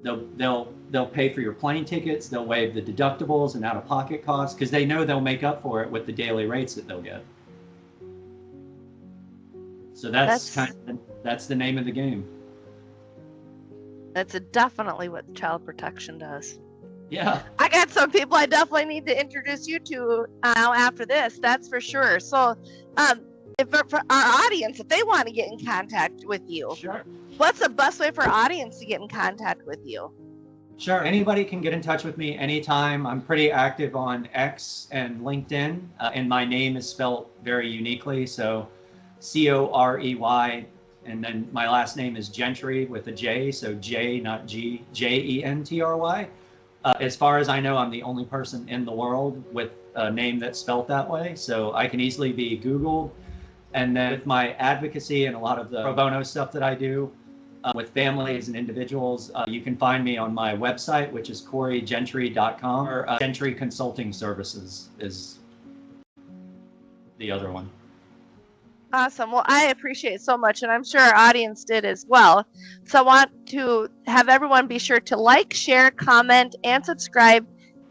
they'll pay for your plane tickets, they'll waive the deductibles and out-of-pocket costs, because they know they'll make up for it with the daily rates that they'll get. So that's the name of the game. That's definitely what child protection does. Yeah. I got some people I definitely need to introduce you to now after this, that's for sure. So if for our audience, if they want to get in contact with you, sure, what's the best way for our audience to get in contact with you? Sure. Anybody can get in touch with me anytime. I'm pretty active on X and LinkedIn, and my name is spelled very uniquely. So Corey And then my last name is Jentry with a J, so J, not G, Jentry. As far as I know, I'm the only person in the world with a name that's spelled that way, so I can easily be Googled. And then with my advocacy and a lot of the pro bono stuff that I do with families and individuals, you can find me on my website, which is coreyjentry.com, or Jentry Consulting Services is the other one. Awesome. Well, I appreciate it so much, and I'm sure our audience did as well. So I want to have everyone be sure to like, share, comment, and subscribe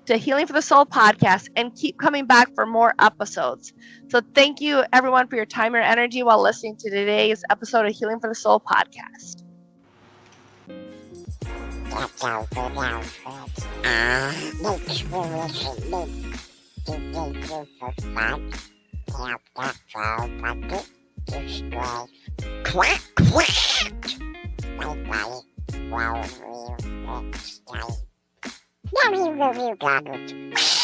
to Healing for the Soul podcast, and keep coming back for more episodes. So thank you, everyone, for your time and energy while listening to today's episode of Healing for the Soul podcast. That's all for now, folks. Thanks for listening to Thank You for Fun. Tap that follow button. Subscribe. Quack, quack. Bye-bye. Well, next time. Now you got it.